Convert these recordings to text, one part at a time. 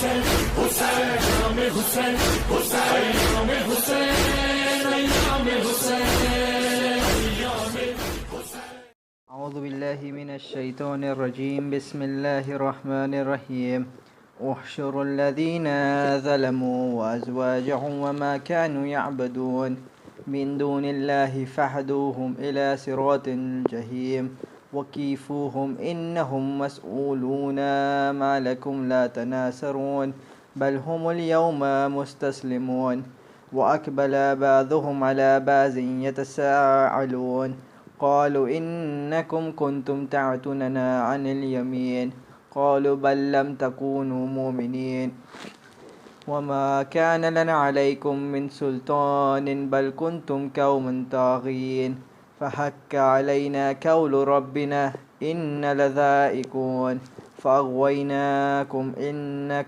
أعوذ بالله من الشيطان الرجيم بسم الله الرحمن الرحيم احشروا الذين ظلموا وأزواجهم وما كانوا يعبدون من دون الله فاهدوهم إلى صراط الجحيم وكيفوهم إنهم مسؤولون ما لكم لا تناصرون بل هم اليوم مستسلمون وأقبل بعضهم على بعض يتساءلون قالوا إنكم كنتم تعتوننا عن اليمين قالوا بل لم تكونوا مؤمنين وما كان لنا عليكم من سلطان بل كنتم قوما طاغين فحق علينا قول ربنا إن لذائقون فأغويناكم إن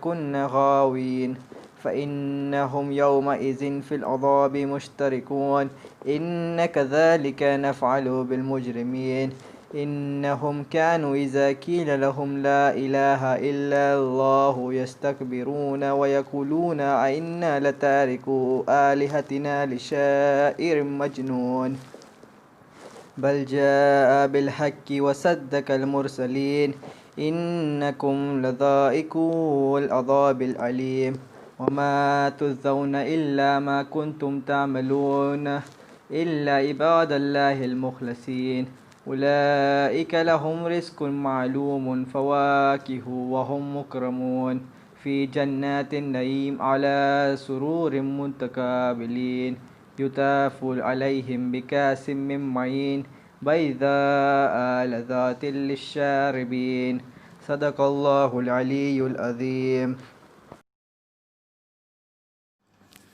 كنا غاوين فإنهم يومئذ في العذاب مشتركون إن كذلك نفعل بالمجرمين إنهم كانوا إذا قيل لهم لا إله إلا الله يستكبرون ويقولون أئنا لتاركو آلهتنا لشاعر مجنون بل جاء بالحق وصدق المرسلين إنكم لذائقو العذاب الأليم وما تجزون إلا ما كنتم تعملون إلا عباد الله المخلصين أولئك لهم رزق معلوم فواكه وهم مكرمون في جنات النعيم على سرور متقابلين يطاف عليهم بكأس من معين بيضاء لذات للشاربين صدق الله العلي العظيم.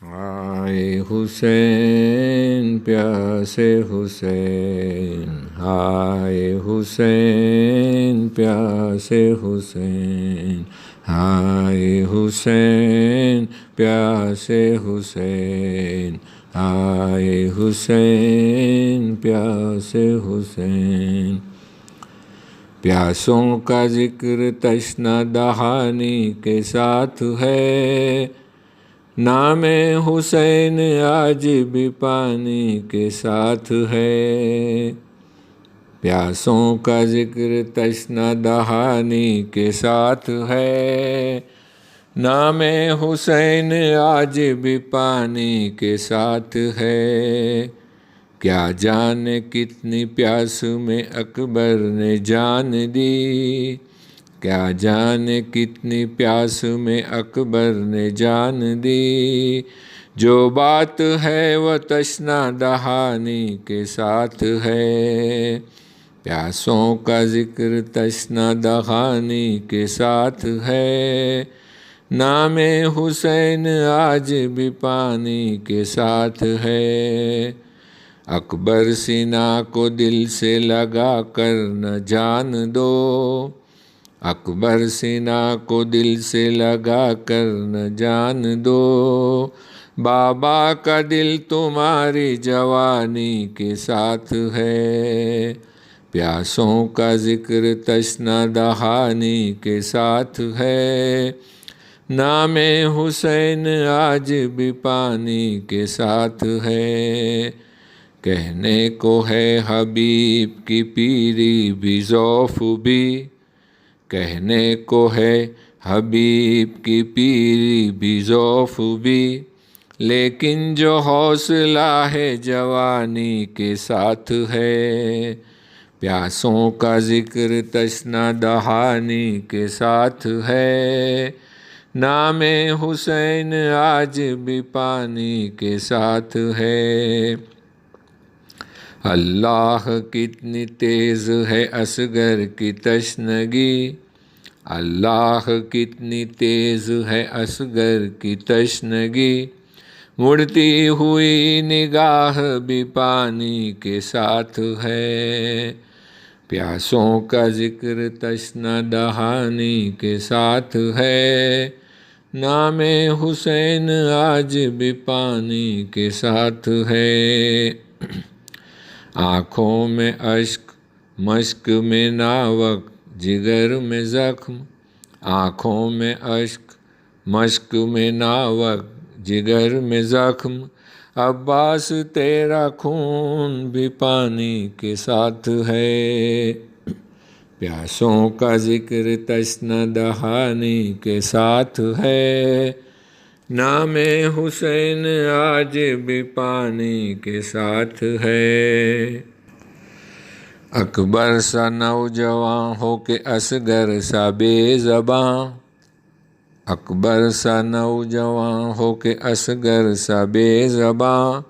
ہائے حسین پیاسے حسین، ہائے حسین پیاسے حسین، ہائے حسین پیاسے حسین، ہائے حسین پیاسے حسین۔ پیاسوں کا ذکر تشنہ دہانی کے ساتھ ہے، نام حسین آج بھی پانی کے ساتھ ہے۔ پیاسوں کا ذکر تشنہ دہانی کے ساتھ ہے، نام حسین آج بھی پانی کے ساتھ ہے۔ کیا جانے کتنی پیاس میں اکبر نے جان دی، کیا جانے کتنی پیاس میں اکبر نے جان دی، جو بات ہے وہ تشنہ دہانی کے ساتھ ہے۔ پیاسوں کا ذکر تشنہ دہانی کے ساتھ ہے، نام حسین آج بھی پانی کے ساتھ ہے۔ اکبر سینا کو دل سے لگا کر نہ جان دو، اکبر سینا کو دل سے لگا کر نہ جان دو، بابا کا دل تمہاری جوانی کے ساتھ ہے۔ پیاسوں کا ذکر تشنہ دہانی کے ساتھ ہے، نام حسین آج بھی پانی کے ساتھ ہے۔ کہنے کو ہے حبیب کی پیری بھی ذوف بھی، کہنے کو ہے حبیب کی پیری بھی ذوف بھی، لیکن جو حوصلہ ہے جوانی کے ساتھ ہے۔ پیاسوں کا ذکر تشنہ دہانی کے ساتھ ہے، نام حسین آج بھی پانی کے ساتھ ہے۔ اللہ کتنی تیز ہے اصغر کی تشنگی، اللہ کتنی تیز ہے اصغر کی تشنگی، مڑتی ہوئی نگاہ بھی پانی کے ساتھ ہے۔ پیاسوں کا ذکر تشنہ دہانی کے ساتھ ہے، نام حسین آج بھی پانی کے ساتھ ہے۔ آنکھوں میں اشک مشک میں ناوک، جگر میں زخم، آنکھوں میں اشک مشق میں ناوک جگر میں زخم، عباس تیرا خون بھی پانی کے ساتھ ہے۔ پیاسوں کا ذکر تشنہ دہانی کے ساتھ ہے، نام حسین آج بھی پانی کے ساتھ ہے۔ اکبر سا نوجواں ہو کے اصغر سا بے زباں، اکبر سا نوجواں ہو کے اصغر سا بے زباں،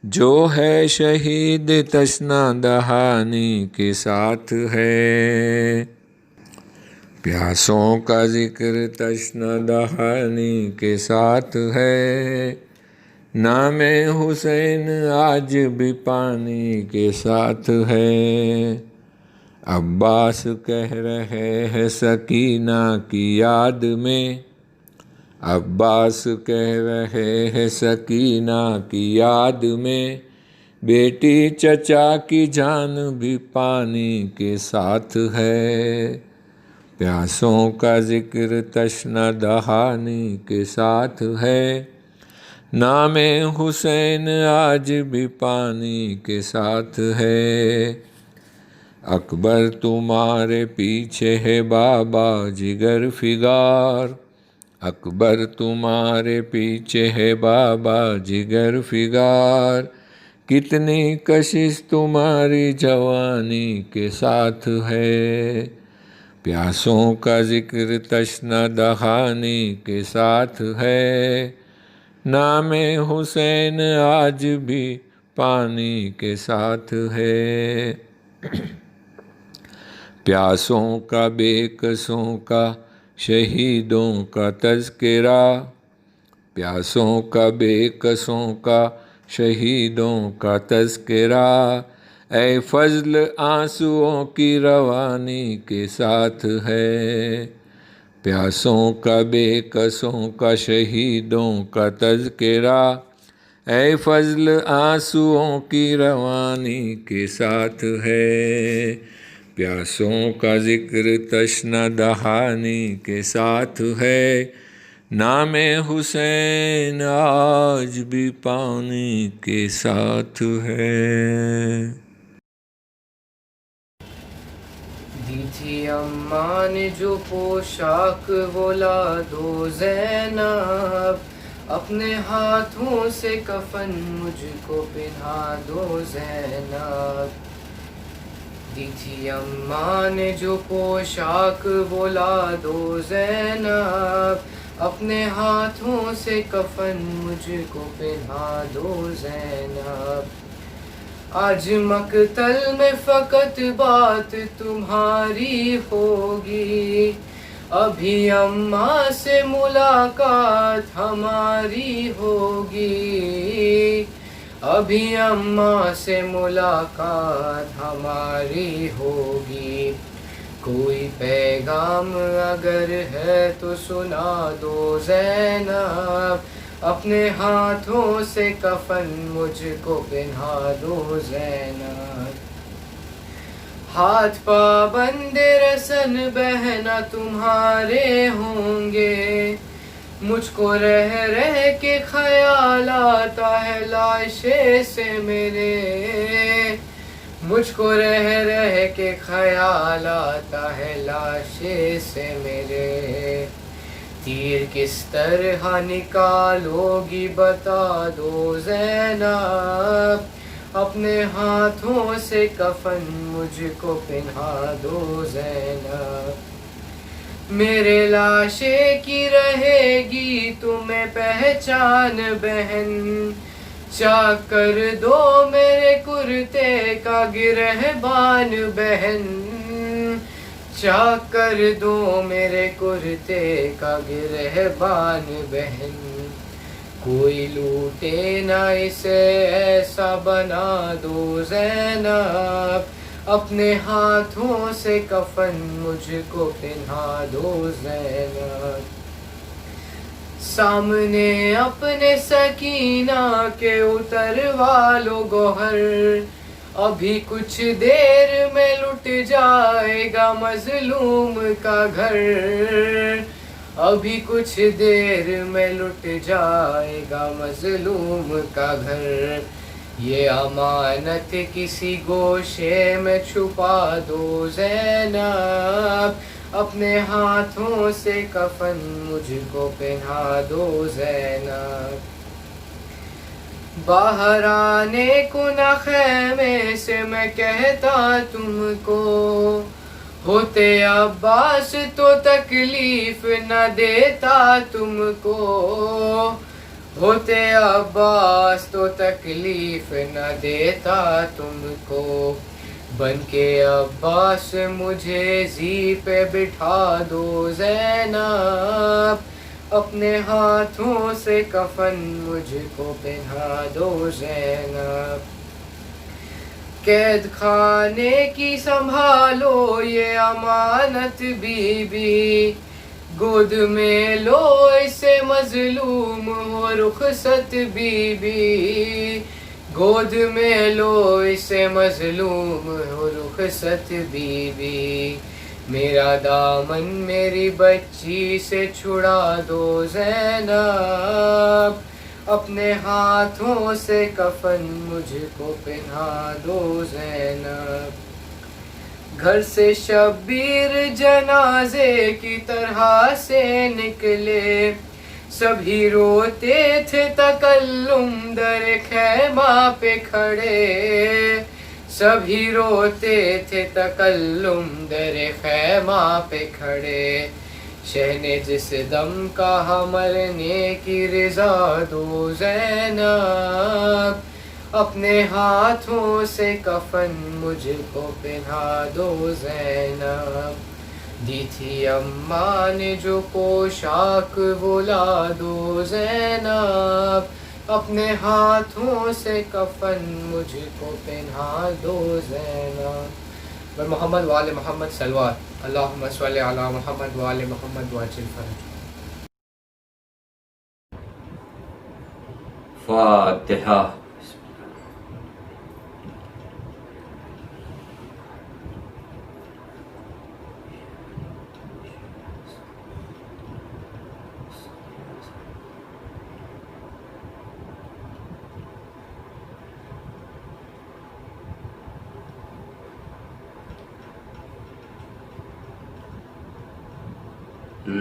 جو ہے شہید تشنہ دہانی کے ساتھ ہے۔ پیاسوں کا ذکر تشنہ دہانی کے ساتھ ہے، نام حسین آج بھی پانی کے ساتھ ہے۔ عباس کہہ رہے ہیں سکینہ کی یاد میں، عباس کہہ رہے ہیں سکینہ کی یاد میں، بیٹی چچا کی جان بھی پانی کے ساتھ ہے۔ پیاسوں کا ذکر تشنہ دہانی کے ساتھ ہے، نام حسین آج بھی پانی کے ساتھ ہے۔ اکبر تمہارے پیچھے ہے بابا جگر فگار، اکبر تمہارے پیچھے ہے بابا جگر فگار، کتنی کشش تمہاری جوانی کے ساتھ ہے۔ پیاسوں کا ذکر تشنہ دہانی کے ساتھ ہے، نام حسین آج بھی پانی کے ساتھ ہے۔ پیاسوں کا بے کسوں کا شہیدوں کا تذکرہ، پیاسوں کا بے کسوں کا شہیدوں کا تذکرہ، اے فضل آنسوؤں کی روانی کے ساتھ ہے۔ پیاسوں کا بے کسوں کا شہیدوں کا تذکرہ، اے فضل آنسوؤں کی روانی کے ساتھ ہے۔ پیاسوں کا ذکر تشنہ دہانی کے ساتھ ہے، نام حسین آج بھی پانی کے ساتھ ہے۔ دی تھی اماں نے جو پوشاک وہ لا دو زینب، اپنے ہاتھوں سے کفن مجھ کو پہنا دو زینب۔ دی تھی اماں نے جو پوشاک وہ لا دو زینب، اپنے ہاتھوں سے کفن مجھ کو پہنا دو زینب۔ آج مقتل میں فقط بات تمہاری ہوگی، ابھی اماں سے ملاقات ہماری ہوگی، ابھی اماں سے ملاقات ہماری ہوگی۔ کوئی پیغام اگر ہے تو سنا دو زینب، اپنے ہاتھوں سے کفن مجھ کو پہنا دو زینب۔ ہاتھ پابند رسن بہنا تمہارے ہوں گے، مجھ کو رہ رہ کے خیال آتا ہے لاشے سے میرے، مجھ کو رہ رہ کے خیال آتا ہے لاشے سے میرے۔ تیر کس طرح نکالو گی بتا دو زینب، اپنے ہاتھوں سے کفن مجھ کو پہنا دو زینب۔ میرے لاشے کی رہے گی تمہیں پہچان بہن، چاک کر دو میرے کرتے کا گرہبان بہن، چاک کر دو میرے کرتے کا گرہبان بہن۔ کوئی لوٹے نہ اسے ایسا بنا دو زینب، اپنے ہاتھوں سے کفن مجھ کو پہنا دو زینب۔ سامنے اپنے سکینہ کے اتروا لو گوہر، ابھی کچھ دیر میں لٹ جائے گا مظلوم کا گھر، ابھی کچھ دیر میں لٹ جائے گا مظلوم کا گھر. یہ امانت کسی گوشے میں چھپا دو زینب، اپنے ہاتھوں سے کفن مجھ کو پہنا دو زینب. باہر آنے کو نہ خیمے سے میں کہتا تم کو، ہوتے عباس تو تکلیف نہ دیتا تم کو. ہوتے عباس تو تکلیف نہ دیتا تم کو. بن کے عباس مجھے زی پہ بٹھا دو زینب، اپنے ہاتھوں سے کفن مجھ کو پہنا دو زینب. قید خانے کی سنبھالو یہ امانت بی بی، گود میں لو اسے مظلوم ہو رخصت بی بی. گود میں لو اسے مظلوم ہو رخصت بی بی. میرا دامن میری بچی سے چھڑا دو زینب، اپنے ہاتھوں سے کفن مجھ کو پہنا دو زینب. گھر سے شبیر جنازے کی طرح سے نکلے، سبھی روتے تھے تکلم در خیمہ پہ کھڑے. سبھی روتے تھے تکلم در خیمہ پہ کھڑے. شہ نے جس دم کہا مرنے کی رضا دو زینب، اپنے ہاتھوں سے کفن مجھ کو پہنا دو زینب. دی تھی اماں نے جو پوشاک بلا دو زینب، اپنے ہاتھوں سے کفن مجھ کو پہنا دو زینب. محمد وآل محمد صلوات. اللہم صلی علی محمد وآل محمد وعجل فرج. فاتحہ.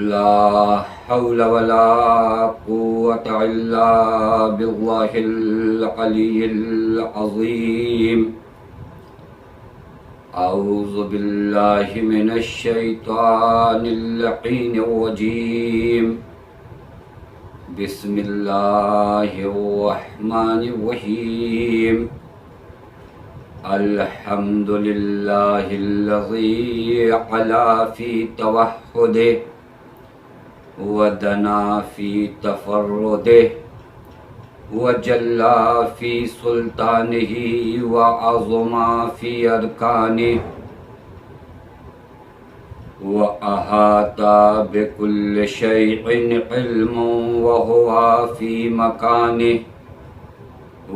لا حول ولا قوة إلا بالله العلي العظيم. أعوذ بالله من الشيطان اللعين الرجيم. بسم الله الرحمن الرحيم. الحمد لله الذي علا في توحده ودنا في تفرده وجلى في سلطانه وعظم في أركانه وأحاط بكل شيء علم وهو في مكانه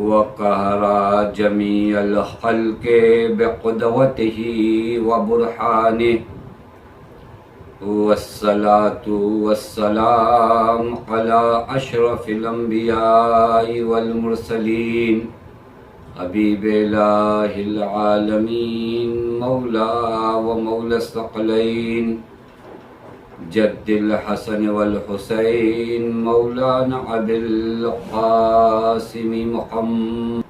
وقهر جميع الخلق بقدرته وبرهانه. والصلاة والسلام على أشرف الأنبياء والمرسلين حبيب إله العالمين مولى ومولى الثقلين جد الحسن والحسين مولانا أبي القاسم محمد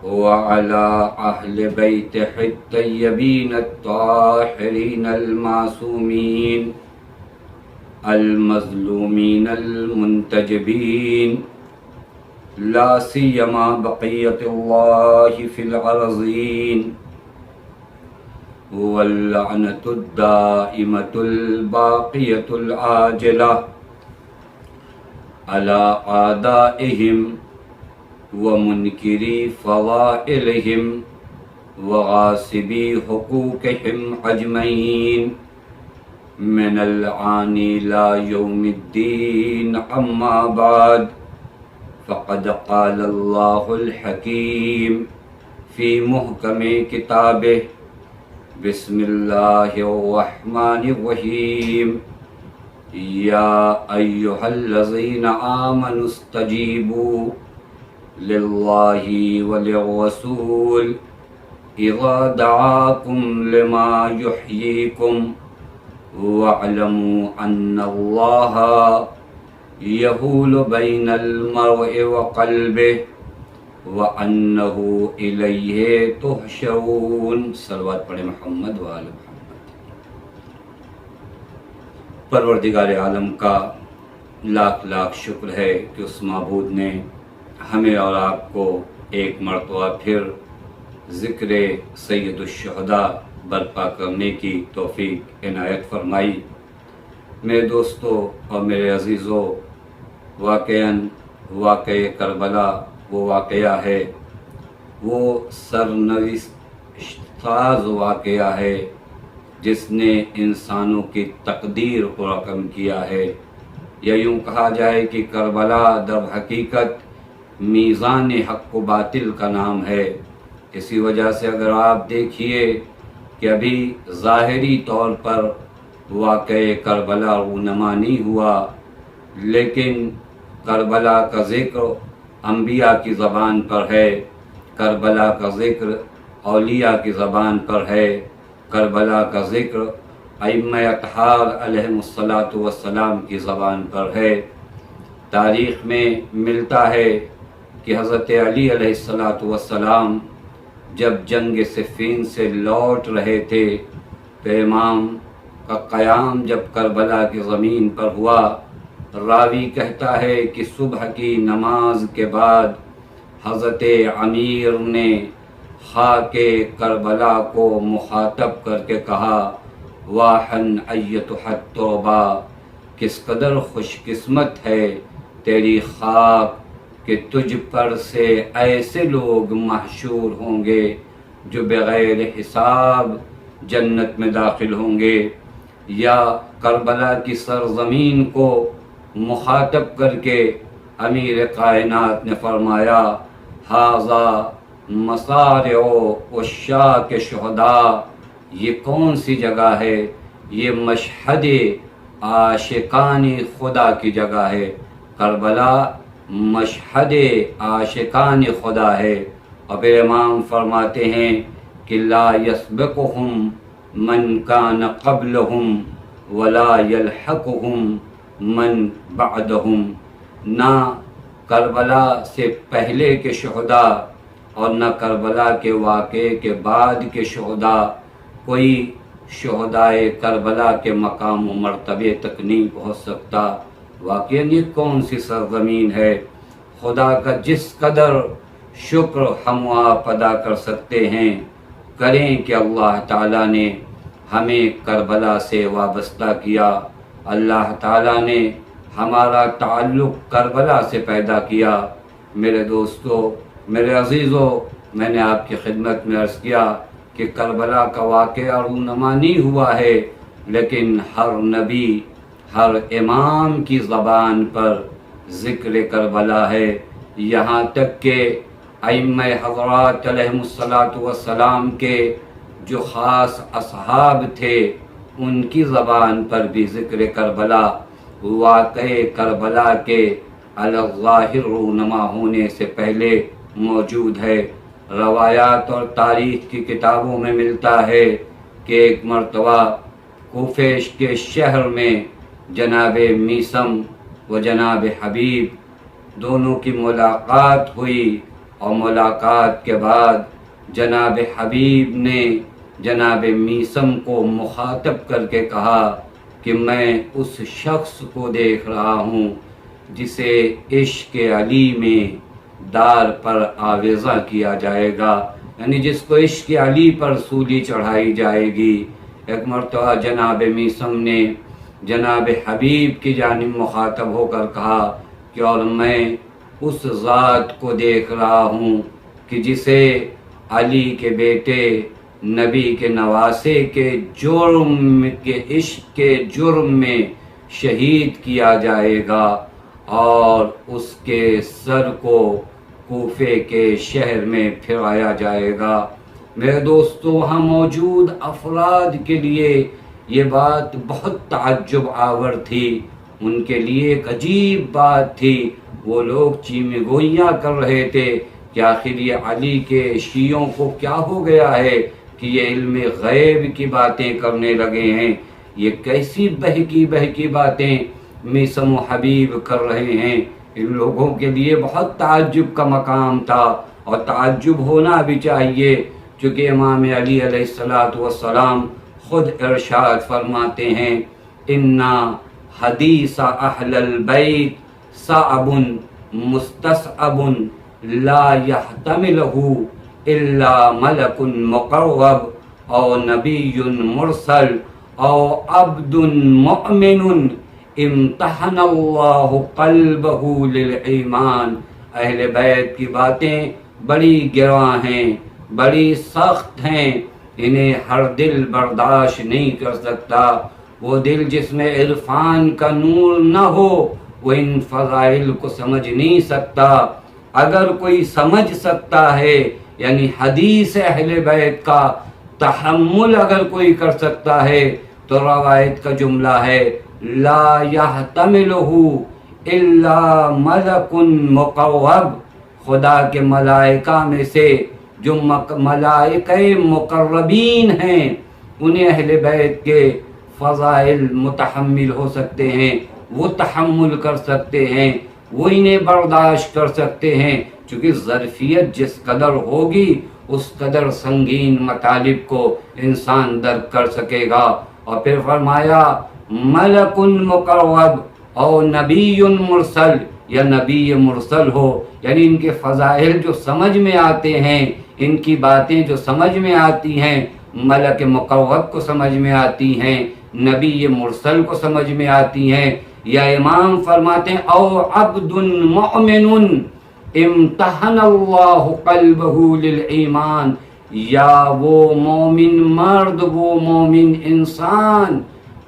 وعلى أهل بيته الطيبين الطاهرين المعصومين المظلومين المنتجبين لا سيما بقية الله في الأرضين. واللعنة الدائمة الباقية العاجلة على أعدائهم ومنكري فضائلهم وغاصبي حقوقهم أجمعين من الآن إلى يوم الدين. أما بعد، فقد قال الله الحكيم في محكم كتابه بسم اللہ الرحمن الرحیم یا ایہا الذین آمنوا استجیبوا للہ وللرسول اذا دعاکم لما یحییکم واعلموا ان اللہ یحول بین المرء وقلبہ وَأَنَّهُ إِلَيْهِ تُحْشَرُونَ۔ صلوات پڑھیں محمد وآل محمد۔ پروردگار عالم کا لاکھ لاکھ شکر ہے کہ اس معبود نے ہمیں اور آپ کو ایک مرتبہ پھر ذکر سید الشہداء برپا کرنے کی توفیق عنایت فرمائی۔ میرے دوستو اور میرے عزیزو، واقعاً واقعہ کربلا وہ واقعہ ہے، وہ سرنوشت واقعہ ہے جس نے انسانوں کی تقدیر کو رقم کیا ہے، یا یوں کہا جائے کہ کربلا در حقیقت میزان حق و باطل کا نام ہے۔ اسی وجہ سے اگر آپ دیکھیے کہ ابھی ظاہری طور پر واقعہ کربلا رونما نہیں ہوا، لیکن کربلا کا ذکر انبیاء کی زبان پر ہے، کربلا کا ذکر اولیاء کی زبان پر ہے، کربلا کا ذکر ائمہ اطہار علیہم الصلاۃ کی زبان پر ہے۔ تاریخ میں ملتا ہے کہ حضرت علی علیہ السلام جب جنگ صفین سے لوٹ رہے تھے تو امام کا قیام جب کربلا کی زمین پر ہوا، راوی کہتا ہے کہ صبح کی نماز کے بعد حضرت امیر نے خاک کربلا کو مخاطب کر کے کہا، واحن ایتھا التربہ، کس قدر خوش قسمت ہے تیری خاک کہ تجھ پر سے ایسے لوگ محشور ہوں گے جو بغیر حساب جنت میں داخل ہوں گے۔ یا کربلا کی سرزمین کو مخاطب کر کے امیر کائنات نے فرمایا، ھذا مصارع عشاق شہداء، یہ کون سی جگہ ہے؟ یہ مشہد عاشقان خدا کی جگہ ہے۔ کربلا مشہد عاشقان خدا ہے۔ اور پھر امام فرماتے ہیں کہ لا یسبقہم من کان قبلہم ولا یلحقہم من بعدہم، نہ کربلا سے پہلے کے شہداء اور نہ کربلا کے واقعے کے بعد کے شہداء کوئی شہدائے کربلا کے مقام و مرتبے تک نہیں پہنچ سکتا۔ واقعاً یہ کون سی سرزمین ہے؟ خدا کا جس قدر شکر ہم و آپ ادا کر سکتے ہیں کریں کہ اللہ تعالیٰ نے ہمیں کربلا سے وابستہ کیا، اللہ تعالیٰ نے ہمارا تعلق کربلا سے پیدا کیا۔ میرے دوستو، میرے عزیزو، میں نے آپ کی خدمت میں عرض کیا کہ کربلا کا واقعہ رونما نہیں ہوا ہے، لیکن ہر نبی، ہر امام کی زبان پر ذکر کربلا ہے، یہاں تک کہ ائمہ حضرات علیہم السلام کے جو خاص اصحاب تھے ان کی زبان پر بھی ذکر کربلا، واقع کربلا کے علی الظاہر رونما ہونے سے پہلے موجود ہے۔ روایات اور تاریخ کی کتابوں میں ملتا ہے کہ ایک مرتبہ کوفہ کے شہر میں جناب میثم و جناب حبیب دونوں کی ملاقات ہوئی، اور ملاقات کے بعد جناب حبیب نے جناب میثم کو مخاطب کر کے کہا کہ میں اس شخص کو دیکھ رہا ہوں جسے عشق علی میں دار پر آویزاں کیا جائے گا، یعنی جس کو عشق علی پر سولی چڑھائی جائے گی۔ ایک مرتبہ جناب میثم نے جناب حبیب کی جانب مخاطب ہو کر کہا کہ اور میں اس ذات کو دیکھ رہا ہوں کہ جسے علی کے بیٹے نبی کے نواسے کے جرم کے عشق کے جرم میں شہید کیا جائے گا، اور اس کے سر کو کوفے کے شہر میں پھرایا جائے گا۔ میرے دوستو وہاں موجود افراد کے لیے یہ بات بہت تعجب آور تھی، ان کے لیے ایک عجیب بات تھی۔ وہ لوگ چیمے گوئیاں کر رہے تھے کہ آخر یہ علی کے شیعوں کو کیا ہو گیا ہے کہ یہ علم غیب کی باتیں کرنے لگے ہیں، یہ کیسی بہکی باتیں میثم و حبیب کر رہے ہیں۔ ان لوگوں کے لیے بہت تعجب کا مقام تھا، اور تعجب ہونا بھی چاہیے، چونکہ امام علی علیہ السلام خود ارشاد فرماتے ہیں اِنَّا حدیث اہل البیت صعب مستصعب لا يحتملہ الا ملک مقرب او نبی مرسل او عبد مؤمن امتحن اللہ قلبہ للایمان۔ اہل بیت کی باتیں بڑی گراں ہیں، بڑی سخت ہیں، انہیں ہر دل برداشت نہیں کر سکتا۔ وہ دل جس میں عرفان کا نور نہ ہو وہ ان فضائل کو سمجھ نہیں سکتا۔ اگر کوئی سمجھ سکتا ہے، یعنی حدیث اہل بیت کا تحمل اگر کوئی کر سکتا ہے، تو روایت کا جملہ ہے لا یحتملہ الا ملک مقرب، خدا کے ملائکہ میں سے جو ملائکہ مقربین ہیں انہیں اہل بیت کے فضائل متحمل ہو سکتے ہیں، وہ تحمل کر سکتے ہیں، وہ انہیں برداشت کر سکتے ہیں، چونکہ ظرفیت جس قدر ہوگی اس قدر سنگین مطالب کو انسان درک کر سکے گا۔ اور پھر فرمایا ملک مقرب اور نبی مرسل، یا نبی مرسل ہو، یعنی ان کے فضائل جو سمجھ میں آتے ہیں، ان کی باتیں جو سمجھ میں آتی ہیں، ملک مقرب کو سمجھ میں آتی ہیں، نبی مرسل کو سمجھ میں آتی ہیں، یا امام فرماتے ہیں او عبد مؤمن امتحن اللہ قلبہ للایمان، یا وہ مومن مرد، وہ مومن انسان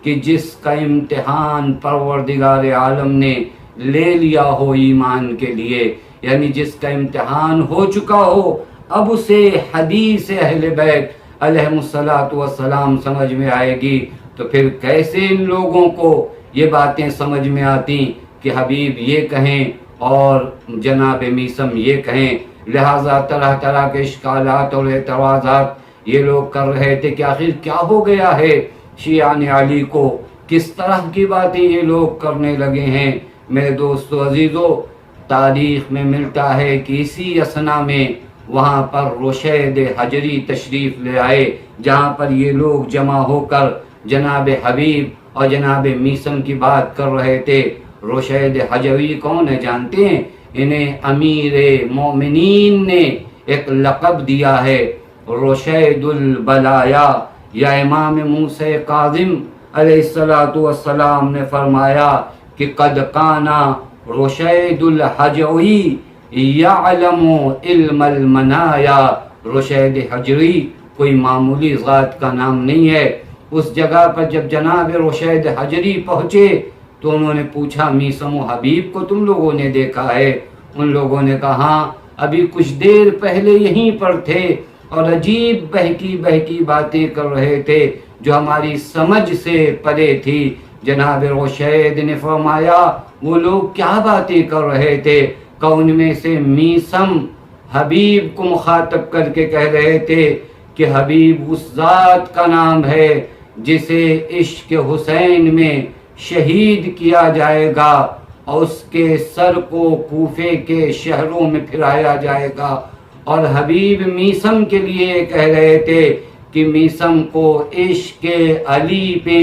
کہ جس کا امتحان پروردگار عالم نے لے لیا ہو ایمان کے لیے، یعنی جس کا امتحان ہو چکا ہو، اب اسے حدیث اہل بیت علیہ السلام سمجھ میں آئے گی۔ تو پھر کیسے ان لوگوں کو یہ باتیں سمجھ میں آتی کہ حبیب یہ کہیں اور جناب میثم یہ کہیں؟ لہٰذا طرح طرح کے اشکالات اور اعتراضات یہ لوگ کر رہے تھے کہ آخر کیا ہو گیا ہے شیعان علی کو، کس طرح کی باتیں یہ لوگ کرنے لگے ہیں۔ میرے دوستو عزیزو، تاریخ میں ملتا ہے کہ اسی اثنا میں وہاں پر رشید حجری تشریف لے آئے، جہاں پر یہ لوگ جمع ہو کر جناب حبیب اور جناب میثم کی بات کر رہے تھے۔ رشید حجری کون ہے جانتے ہیں؟ انہیں امیر مومنین نے ایک لقب دیا ہے، رشید البلایا، یا امام موسیٰ کاظم علیہ السلام نے فرمایا کہ قد کانا رشید الحجری یعلم علم المنایا۔ رشید حجری کوئی معمولی ذات کا نام نہیں ہے۔ اس جگہ پر جب جناب رشید حجری پہنچے تو انہوں نے پوچھا میثم و حبیب کو تم لوگوں نے دیکھا ہے؟ ان لوگوں نے کہا ہاں، ابھی کچھ دیر پہلے یہیں پر تھے اور عجیب بہکی باتیں کر رہے تھے جو ہماری سمجھ سے پرے تھی۔ جناب رشید نے فرمایا وہ لوگ کیا باتیں کر رہے تھے؟ کہ ان میں سے میثم حبیب کو مخاطب کر کے کہہ رہے تھے کہ حبیب اس ذات کا نام ہے جسے عشق حسین میں شہید کیا جائے گا اور اس کے سر کو کوفے کے شہروں میں پھرایا جائے گا۔ اور حبیب میثم کے لیے کہہ رہے تھے کہ میثم کو عشق علی پہ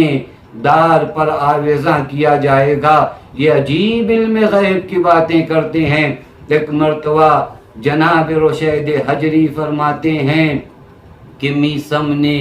دار پر آویزاں کیا جائے گا۔ یہ عجیب علم غیب کی باتیں کرتے ہیں۔ ایک مرتبہ جناب رشید حجری فرماتے ہیں کہ میثم نے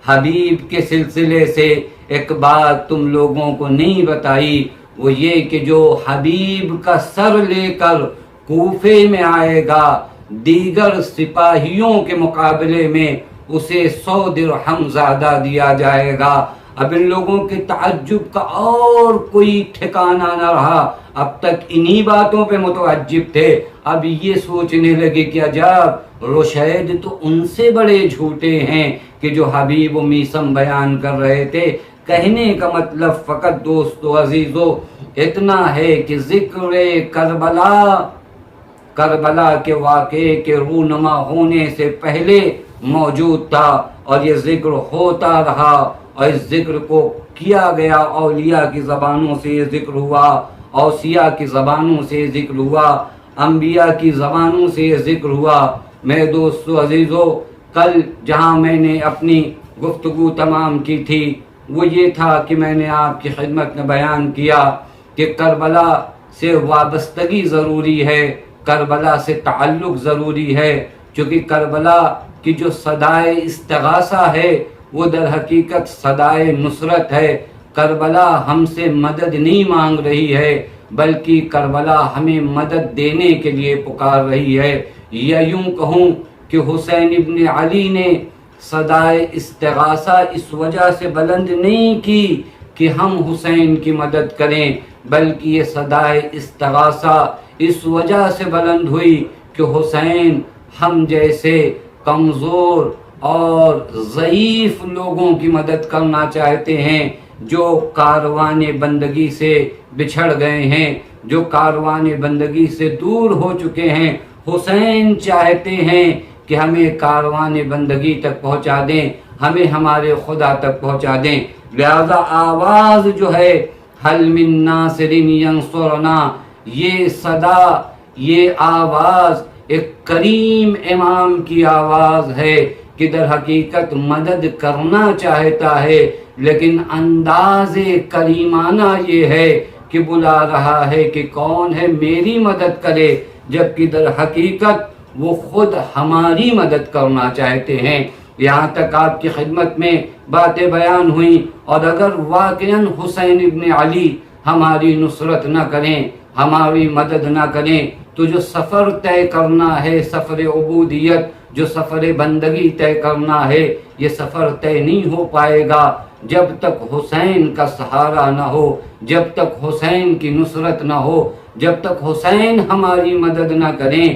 حبیب کے سلسلے سے ایک بات تم لوگوں کو نہیں بتائی، وہ یہ کہ جو حبیب کا سر لے کر کوفے میں آئے گا دیگر سپاہیوں کے مقابلے میں اسے 100 درہم زیادہ دیا جائے گا۔ اب ان لوگوں کے تعجب کا اور کوئی ٹھکانہ نہ رہا، اب تک انہی باتوں پہ متعجب تھے، اب یہ سوچنے لگے کہ عجب رشید تو ان سے بڑے جھوٹے ہیں کہ جو حبیب و میثم بیان کر رہے تھے۔ کہنے کا مطلب فقط دوستو عزیزو اتنا ہے کہ ذکر کربلا کے واقعے کے رونما ہونے سے پہلے موجود تھا، اور یہ ذکر ہوتا رہا، اور اس ذکر کو کیا گیا، اولیاء کی زبانوں سے یہ ذکر ہوا، اوصیاء کی زبانوں سے یہ ذکر ہوا، انبیاء کی زبانوں سے یہ ذکر ہوا۔ میرے دوستو عزیزو، کل جہاں میں نے اپنی گفتگو تمام کی تھی وہ یہ تھا کہ میں نے آپ کی خدمت میں بیان کیا کہ کربلا سے وابستگی ضروری ہے، کربلا سے تعلق ضروری ہے، چونکہ کربلا کی جو صدائے استغاثہ ہے وہ در حقیقت صدائے نصرت ہے۔ کربلا ہم سے مدد نہیں مانگ رہی ہے بلکہ کربلا ہمیں مدد دینے کے لیے پکار رہی ہے، یا یوں کہوں کہ حسین ابن علی نے صدائے استغاثہ اس وجہ سے بلند نہیں کی کہ ہم حسین کی مدد کریں، بلکہ یہ صدائے استغاثہ اس وجہ سے بلند ہوئی کہ حسین ہم جیسے کمزور اور ضعیف لوگوں کی مدد کرنا چاہتے ہیں، جو کاروان بندگی سے بچھڑ گئے ہیں، جو کاروان بندگی سے دور ہو چکے ہیں۔ حسین چاہتے ہیں کہ ہمیں کاروان بندگی تک پہنچا دیں، ہمیں ہمارے خدا تک پہنچا دیں، لہذا آواز جو ہے حل من ناصر ینصرنا، یہ صدا، یہ آواز ایک کریم امام کی آواز ہے کہ در حقیقت مدد کرنا چاہتا ہے، لیکن انداز کریمانہ یہ ہے کہ بلا رہا ہے کہ کون ہے میری مدد کرے، جبکہ در حقیقت وہ خود ہماری مدد کرنا چاہتے ہیں۔ یہاں تک آپ کی خدمت میں باتیں بیان ہوئیں، اور اگر واقعاً حسین ابن علی ہماری نصرت نہ کریں، ہماری مدد نہ کریں، تو جو سفر طے کرنا ہے، سفر عبودیت، جو سفر بندگی طے کرنا ہے، یہ سفر طے نہیں ہو پائے گا جب تک حسین کا سہارا نہ ہو، جب تک حسین کی نصرت نہ ہو، جب تک حسین ہماری مدد نہ کریں۔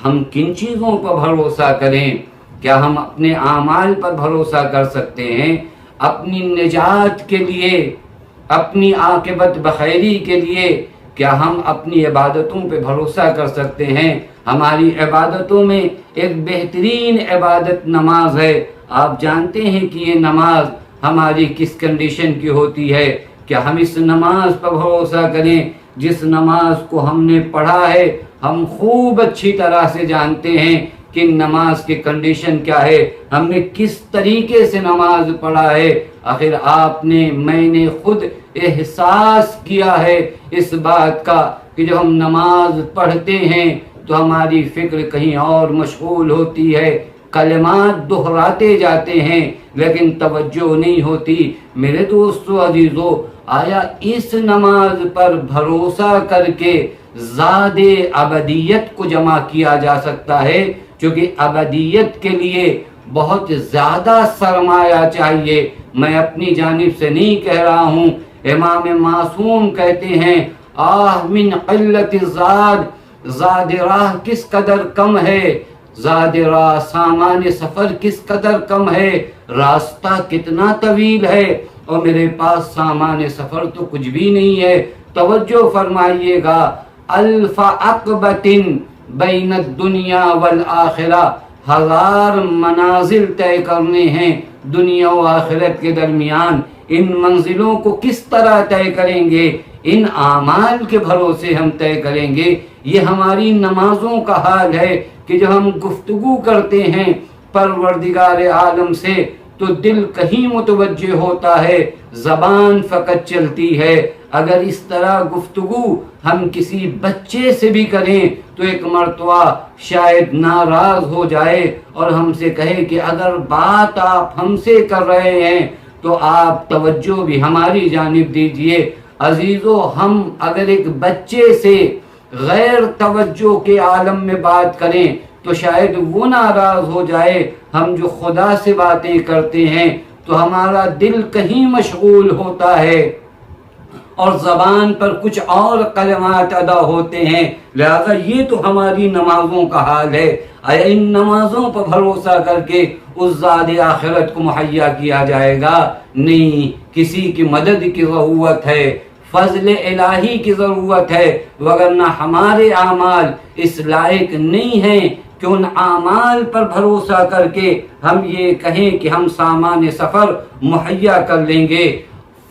ہم کن چیزوں پر بھروسہ کریں؟ کیا ہم اپنے اعمال پر بھروسہ کر سکتے ہیں؟ اپنی نجات کے لیے، اپنی عاقبت بخیری کے لیے کیا ہم اپنی عبادتوں پہ بھروسہ کر سکتے ہیں؟ ہماری عبادتوں میں ایک بہترین عبادت نماز ہے۔ آپ جانتے ہیں کہ یہ نماز ہماری کس کنڈیشن کی ہوتی ہے؟ کیا ہم اس نماز پر بھروسہ کریں جس نماز کو ہم نے پڑھا ہے؟ ہم خوب اچھی طرح سے جانتے ہیں کہ نماز کی کنڈیشن کیا ہے، ہم نے کس طریقے سے نماز پڑھا ہے۔ آخر آپ نے، میں نے خود احساس کیا ہے اس بات کا کہ جب ہم نماز پڑھتے ہیں تو ہماری فکر کہیں اور مشغول ہوتی ہے، کلمات دہراتے جاتے ہیں لیکن توجہ نہیں ہوتی۔ میرے دوستو عزیزو، آیا اس نماز پر بھروسہ کر کے زاد ابدیت کو جمع کیا جا سکتا ہے؟ چونکہ ابدیت کے لیے بہت زیادہ سرمایہ چاہیے۔ میں اپنی جانب سے نہیں کہہ رہا ہوں، امام معصوم کہتے ہیں آہ من قلت الزاد، زاد راہ کس قدر کم ہے، زاد راہ سامان سفر کس قدر کم ہے، راستہ کتنا طویل ہے اور میرے پاس سامان سفر تو کچھ بھی نہیں ہے۔ توجہ فرمائیے گا، الف عقبۃ بین الدنیا والآخرہ، 1000 منازل طے کرنے ہیں دنیا و آخرت کے درمیان۔ ان منزلوں کو کس طرح طے کریں گے؟ ان اعمال کے بھروسے ہم طے کریں گے۔ یہ ہماری نمازوں کا حال ہے کہ جب ہم گفتگو کرتے ہیں پروردگار عالم سے تو دل کہیں متوجہ ہوتا ہے، زبان فقط چلتی ہے۔ اگر اس طرح گفتگو ہم کسی بچے سے بھی کریں تو ایک مرتبہ شاید ناراض ہو جائے اور ہم سے کہے کہ اگر بات آپ ہم سے کر رہے ہیں تو آپ توجہ بھی ہماری جانب دیجئے۔ عزیزو، ہم اگر ایک بچے سے غیر توجہ کے عالم میں بات کریں تو شاید وہ ناراض ہو جائے۔ ہم جو خدا سے باتیں کرتے ہیں تو ہمارا دل کہیں مشغول ہوتا ہے اور زبان پر کچھ اور کلمات ادا ہوتے ہیں. لہذا یہ تو ہماری نمازوں کا حال ہے. ان نمازوں پر بھروسہ کر کے اس زاد آخرت کو مہیا کیا جائے گا؟ نہیں، کسی کی مدد کی ضرورت ہے، فضل الہی کی ضرورت ہے، وگرنہ ہمارے اعمال اس لائق نہیں ہیں کہ ان اعمال پر بھروسہ کر کے ہم یہ کہیں کہ ہم سامان سفر مہیا کر لیں گے.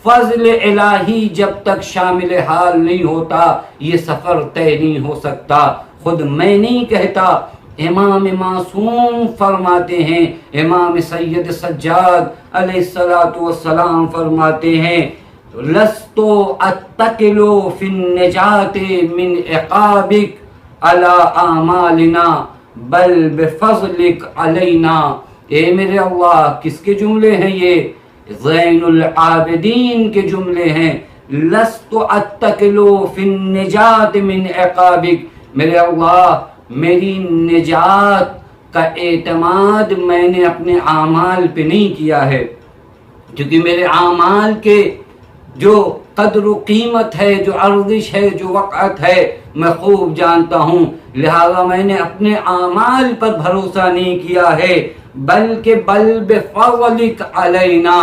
فضل الہی جب تک شامل حال نہیں ہوتا یہ سفر طے نہیں ہو سکتا. خود میں نہیں کہتا، امام معصوم فرماتے ہیں، امام سید سجاد علیہ السلام فرماتے ہیں، لست اتکل فی النجات من عقابک علی اعمالنا بل بفضلک علینا. اے میرے اللہ، کس کے جملے ہیں یہ؟ زین العابدین کے جملے ہیں. لست اتکل فی النجات من عقابک، میرے اللہ میری نجات کا اعتماد میں نے اپنے اعمال پہ نہیں کیا ہے، کیونکہ میرے اعمال کے جو قدر و قیمت ہے، جو ارزش ہے، جو وقعت ہے، میں خوب جانتا ہوں. لہذا میں نے اپنے اعمال پر بھروسہ نہیں کیا ہے، بلکہ بل بفضلک علینا،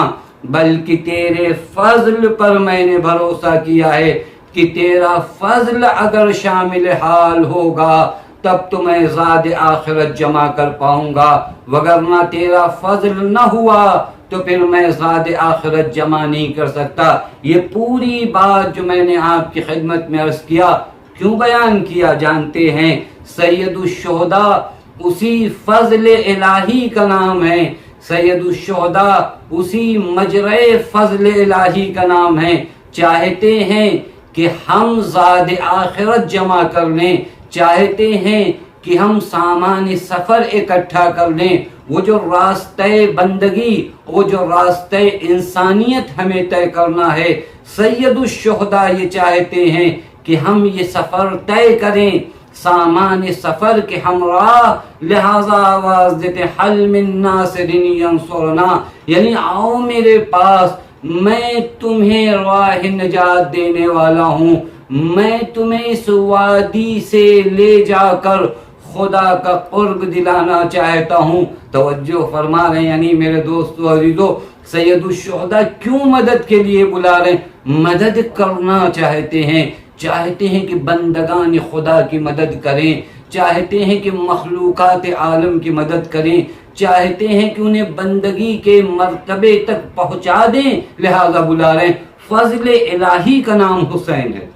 بلکہ تیرے فضل پر میں نے بھروسہ کیا ہے کہ تیرا فضل اگر شامل حال ہوگا تب تو میں زاد آخرت جمع کر پاؤں گا، وگرنہ تیرا فضل نہ ہوا تو پھر میں زاد آخرت جمع نہیں کر سکتا. یہ پوری بات جو میں نے آپ کی خدمت میں عرض کیا کیوں بیان کیا جانتے ہیں؟ سید الشہداء اسی فضل الہی کا نام ہے، سید الشہداء اسی مجرے فضل الہی کا نام ہے. چاہتے ہیں کہ ہم زاد آخرت جمع کر لیں، چاہتے ہیں کہ ہم سامان سفر اکٹھا کر لیں، وہ جو راستہ بندگی، وہ جو راستہ انسانیت ہمیں طے کرنا ہے، سید الشہداء یہ چاہتے ہیں کہ ہم یہ سفر طے کریں سامان سفر کے ہمراہ. لہذا آواز دیتے حل من ناصر ینصرنا، یعنی آؤ میرے پاس، میں تمہیں راہ نجات دینے والا ہوں، میں تمہیں اس وادی سے لے جا کر خدا کا قرب دلانا چاہتا ہوں. توجہ فرما رہے ہیں، یعنی میرے دوستو عزیزو، سید الشہداء کیوں مدد کے لیے بلا رہے ہیں؟ مدد کرنا چاہتے ہیں، چاہتے ہیں کہ بندگان خدا کی مدد کریں، چاہتے ہیں کہ مخلوقات عالم کی مدد کریں، چاہتے ہیں کہ انہیں بندگی کے مرتبے تک پہنچا دیں، لہذا بلا رہے ہیں. فضل الہی کا نام حسین ہے،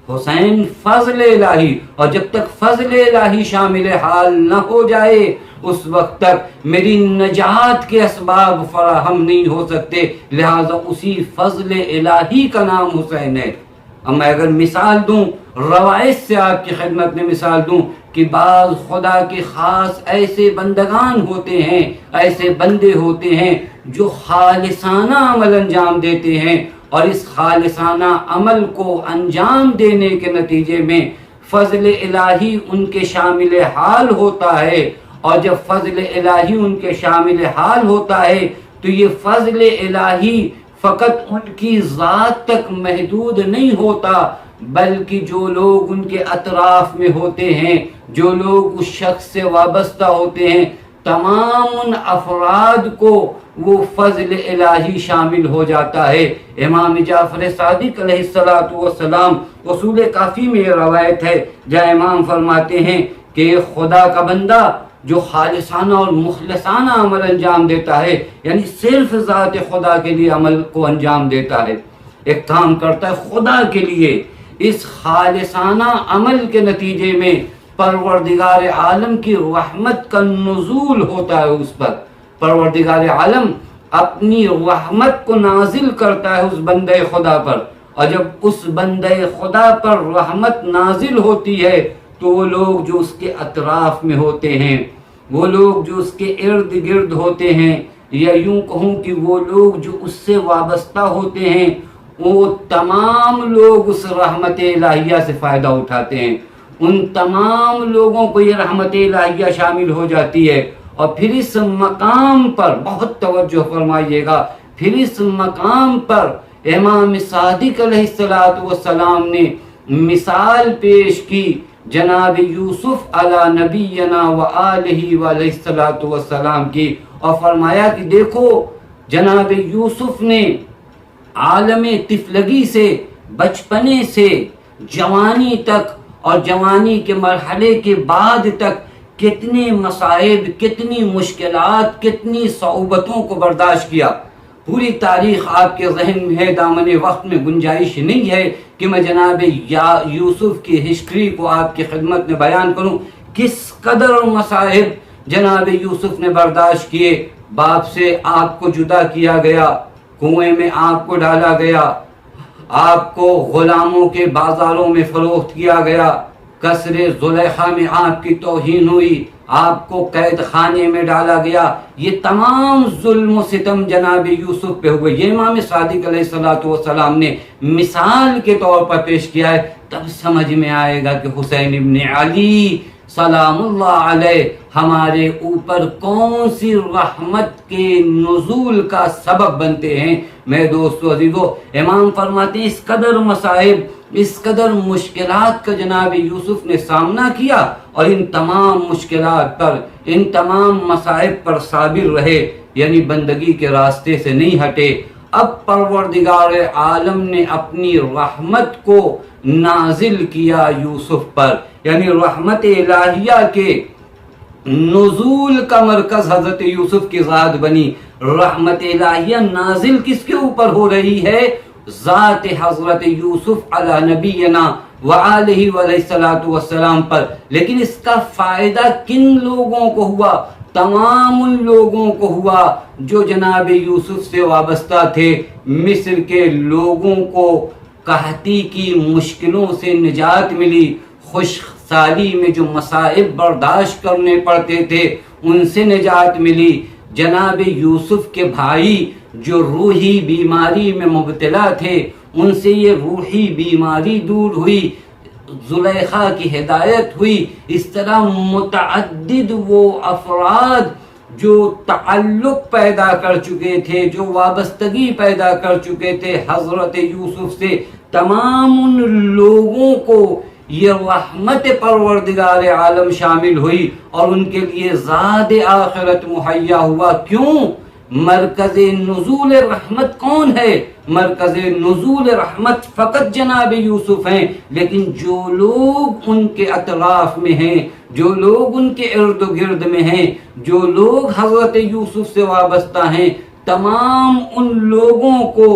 حسین فضل الہی، اور جب تک فضل الہی شامل حال نہ ہو جائے اس وقت تک میری نجات کے اسباب فراہم نہیں ہو سکتے. لہذا اسی فضل الہی کا نام حسین ہے. اب میں اگر مثال دوں، روایت سے آپ کی خدمت میں مثال دوں کہ بعض خدا کے خاص ایسے بندگان ہوتے ہیں، ایسے بندے ہوتے ہیں جو خالصانہ عمل انجام دیتے ہیں، اور اس خالصانہ عمل کو انجام دینے کے نتیجے میں فضل الہی ان کے شامل حال ہوتا ہے. اور جب فضل الہی ان کے شامل حال ہوتا ہے تو یہ فضل الہی فقط ان کی ذات تک محدود نہیں ہوتا، بلکہ جو لوگ ان کے اطراف میں ہوتے ہیں، جو لوگ اس شخص سے وابستہ ہوتے ہیں، تمام ان افراد کو وہ فضل الہی شامل ہو جاتا ہے. امام جعفر صادق علیہ السلام اصول کافی میں یہ روایت ہے جہاں امام فرماتے ہیں کہ خدا کا بندہ جو خالصانہ اور مخلصانہ عمل انجام دیتا ہے، یعنی صرف ذات خدا کے لیے عمل کو انجام دیتا ہے، ایک کام کرتا ہے خدا کے لیے، اس خالصانہ عمل کے نتیجے میں پروردگار عالم کی رحمت کا نزول ہوتا ہے اس پر. پروردگار عالم اپنی رحمت کو نازل کرتا ہے اس بندے خدا پر، اور جب اس بندے خدا پر رحمت نازل ہوتی ہے تو وہ لوگ جو اس کے اطراف میں ہوتے ہیں، وہ لوگ جو اس کے ارد گرد ہوتے ہیں، یا یوں کہوں کہ وہ لوگ جو اس سے وابستہ ہوتے ہیں، وہ تمام لوگ اس رحمت الہیہ سے فائدہ اٹھاتے ہیں. ان تمام لوگوں کو یہ رحمت الہیہ شامل ہو جاتی ہے. اور پھر اس مقام پر بہت توجہ فرمائیے گا، پھر اس مقام پر امام صادق علیہ السلام نے مثال پیش کی جناب یوسف علی نبینا و آلہ و علیہ السلام کی، اور فرمایا کہ دیکھو جناب یوسف نے عالم طفلگی سے، بچپنے سے جوانی تک اور جوانی کے مرحلے کے بعد تک کتنے مصائب، کتنی مشکلات، کتنی صعوبتوں کو برداشت کیا۔ پوری تاریخ آپ کے ذہن میں ہے، دامن وقت میں گنجائش نہیں ہے کہ میں جناب یوسف کی ہسٹری کو آپ کی خدمت میں بیان کروں۔ کس قدر مصائب جناب یوسف نے برداشت کیے۔ باپ سے آپ کو جدا کیا گیا، کنویں میں آپ کو ڈالا گیا، آپ کو غلاموں کے بازاروں میں فروخت کیا گیا، قصر زلیخا میں آپ کی توہین ہوئی، آپ کو قید خانے میں ڈالا گیا۔ یہ تمام ظلم و ستم جناب یوسف پہ ہوئے، یہ امام صادق علیہ السلام نے مثال کے طور پر پیش کیا ہے۔ تب سمجھ میں آئے گا کہ حسین ابن علی سلام اللہ علیہ ہمارے اوپر کون سی رحمت کے نزول کا سبب بنتے ہیں۔ میرے دوستو عزیزو، امام فرماتے ہیں اس قدر مصائب، اس قدر مشکلات کا جناب یوسف نے سامنا کیا، اور ان تمام مشکلات پر، ان تمام مصائب پر صابر رہے، یعنی بندگی کے راستے سے نہیں ہٹے۔ اب پروردگار عالم نے اپنی رحمت کو نازل کیا یوسف پر، یعنی رحمت الہیہ کے نزول کا مرکز حضرت یوسف کی ذات بنی۔ رحمت الہیہ نازل کس کے اوپر ہو رہی ہے؟ ذات حضرت یوسف علی نبینا وآلہ وعلیہ السلام پر۔ لیکن اس کا فائدہ کن لوگوں کو ہوا؟ تمام ان لوگوں کو ہوا جو جناب یوسف سے وابستہ تھے۔ مصر کے لوگوں کو قحطی کی مشکلوں سے نجات ملی، خشک سالی میں جو مصائب برداشت کرنے پڑتے تھے ان سے نجات ملی۔ جناب یوسف کے بھائی جو روحی بیماری میں مبتلا تھے ان سے یہ روحی بیماری دور ہوئی، زلیخا کی ہدایت ہوئی۔ اس طرح متعدد وہ افراد جو تعلق پیدا کر چکے تھے، جو وابستگی پیدا کر چکے تھے حضرت یوسف سے، تمام ان لوگوں کو یہ رحمت پروردگار عالم شامل ہوئی اور ان کے لیے زاد آخرت مہیا ہوا۔ کیوں؟ مرکز نزول رحمت کون ہے؟ مرکز نزول رحمت فقط جناب یوسف ہیں، لیکن جو لوگ ان کے اطراف میں ہیں، جو لوگ ان کے ارد گرد میں ہیں، جو لوگ حضرت یوسف سے وابستہ ہیں، تمام ان لوگوں کو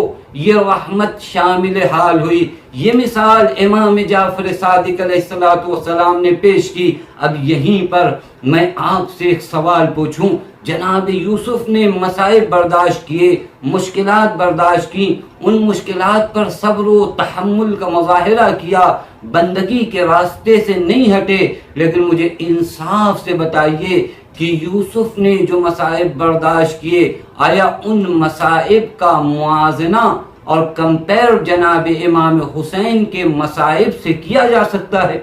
یہ رحمت شامل حال ہوئی۔ یہ مثال امام جعفر صادق علیہ السلام نے پیش کی۔ اب یہیں پر میں آپ سے ایک سوال پوچھوں، جناب یوسف نے مصائب برداشت کیے، مشکلات برداشت کی، ان مشکلات پر صبر و تحمل کا مظاہرہ کیا، بندگی کے راستے سے نہیں ہٹے، لیکن مجھے انصاف سے بتائیے کہ یوسف نے جو مصائب برداشت کیے، آیا ان مصائب کا موازنہ اور کمپیر جناب امام حسین کے مصائب سے کیا جا سکتا ہے؟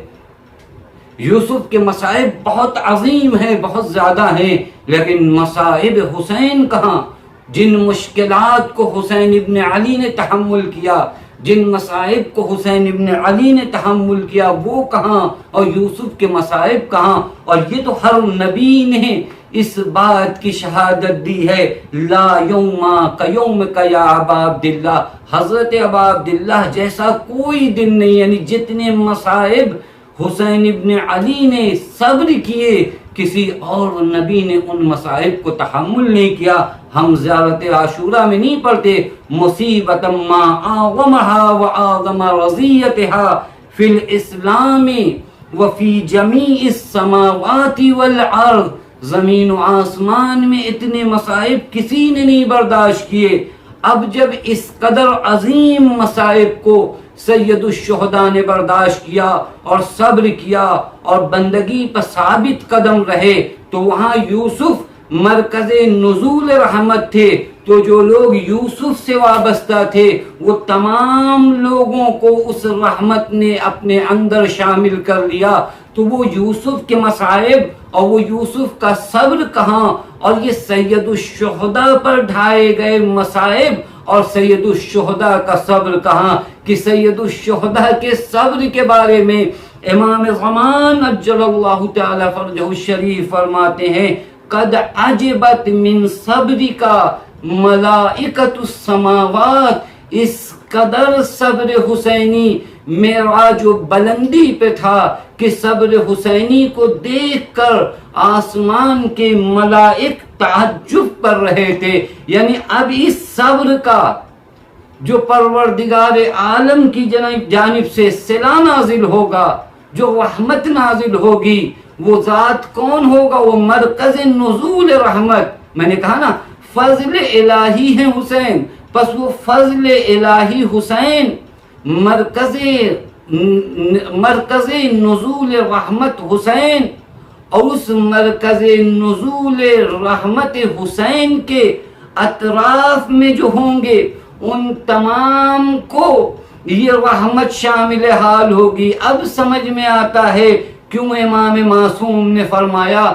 یوسف کے مصائب بہت عظیم ہیں، بہت زیادہ ہیں، لیکن مصائب حسین کہاں؟ جن مشکلات کو حسین ابن علی نے تحمل کیا، جن مصائب کو حسین ابن علی نے تحمل کیا، وہ کہاں؟ اور یوسف کے مصائب کہاں؟ اور یہ تو ہر نبی نے اس بات کی شہادت دی ہے، لا یوما کیومک یا ابا عبداللہ، حضرت ابا عبداللہ جیسا کوئی دن نہیں، یعنی جتنے مصائب حسین ابن علی نے صبر کیے، کسی اور نبی نے ان مصائب کو تحمل نہیں کیا۔ ہم زیارت عاشورہ میں نہیں پڑھتے مصیبت ما اعظمها واعظم رضیتها فی الاسلام وفی جمیع السماوات والارض، زمین و آسمان میں اتنے مصائب کسی نے نہیں برداشت کیے۔ اب جب اس قدر عظیم مصائب کو سید الشہداء نے برداشت کیا اور صبر کیا اور بندگی پر ثابت قدم رہے، تو وہاں یوسف مرکز نزول رحمت تھے۔ تو جو لوگ یوسف سے وابستہ تھے وہ تمام لوگوں کو اس رحمت نے اپنے اندر شامل کر لیا۔ تو وہ یوسف کے مصائب اور وہ یوسف کا صبر کہاں اور یہ سید الشہداء پر ڈھائے گئے مصائب اور سید الشہداء کا صبر کہاں کہ سید الشہداء کے صبر کے بارے میں امام زمان اجل اللہ تعالی فرجہ الشریف فرماتے ہیں قد عجبت من صبرک ملائکۃ السماوات، اس قدر صبر حسینی معراج و بلندی پہ تھا کہ صبر حسینی کو دیکھ کر آسمان کے ملائک تعجب کر رہے تھے. یعنی اب اس صبر کا جو پروردگار عالم کی جانب سے صلہ نازل ہوگا، جو رحمت نازل ہوگی، وہ ذات کون ہوگا؟ وہ مرکز نزول رحمت. میں نے کہا نا فضل الہی ہے حسین، پس وہ فضل الہی حسین مرکز نزول رحمت حسین، اور اس مرکز نزول رحمت حسین کے اطراف میں جو ہوں گے ان تمام کو یہ رحمت شامل حال ہوگی. اب سمجھ میں آتا ہے کیوں امام معصوم نے فرمایا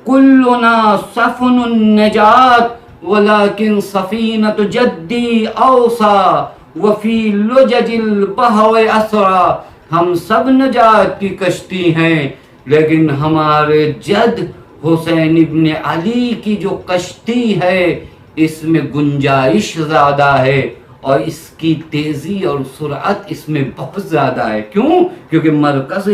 کلنا سفن النجات ولیکن سفینۃ جدی اوسا وفی لجج البحر اسرا. ہم سب نجات کی کشتی ہیں لیکن ہمارے جد حسین ابن علی کی جو کشتی ہے اس میں گنجائش زیادہ ہے اور اس کی تیزی اور سرعت اس میں بہت زیادہ ہے. کیوں؟ کیونکہ مرکز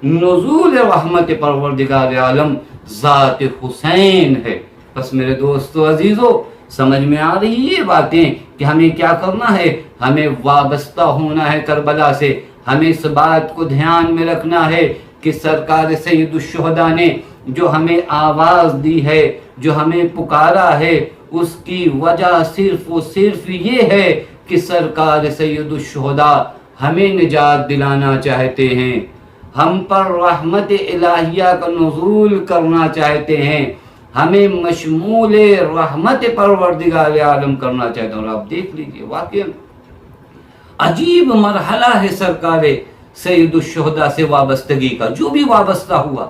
نزول رحمت پروردگار عالم ذات حسین ہے. بس میرے دوستو عزیزو، سمجھ میں آ رہی یہ باتیں کہ ہمیں کیا کرنا ہے؟ ہمیں وابستہ ہونا ہے کربلا سے. ہمیں اس بات کو دھیان میں رکھنا ہے کہ سرکار سید الشہداء نے جو ہمیں آواز دی ہے، جو ہمیں پکارا ہے، اس کی وجہ صرف و صرف یہ ہے کہ سرکار سید الشہداء ہمیں نجات دلانا چاہتے ہیں، ہم پر رحمت الہیہ کا نزول کرنا چاہتے ہیں، ہمیں مشمول رحمت پروردگار عالم کرنا چاہتے ہیں. اور آپ دیکھ لیجئے واقعی عجیب مرحلہ ہے سرکار سید الشہداء سے وابستگی کا. جو بھی وابستہ ہوا،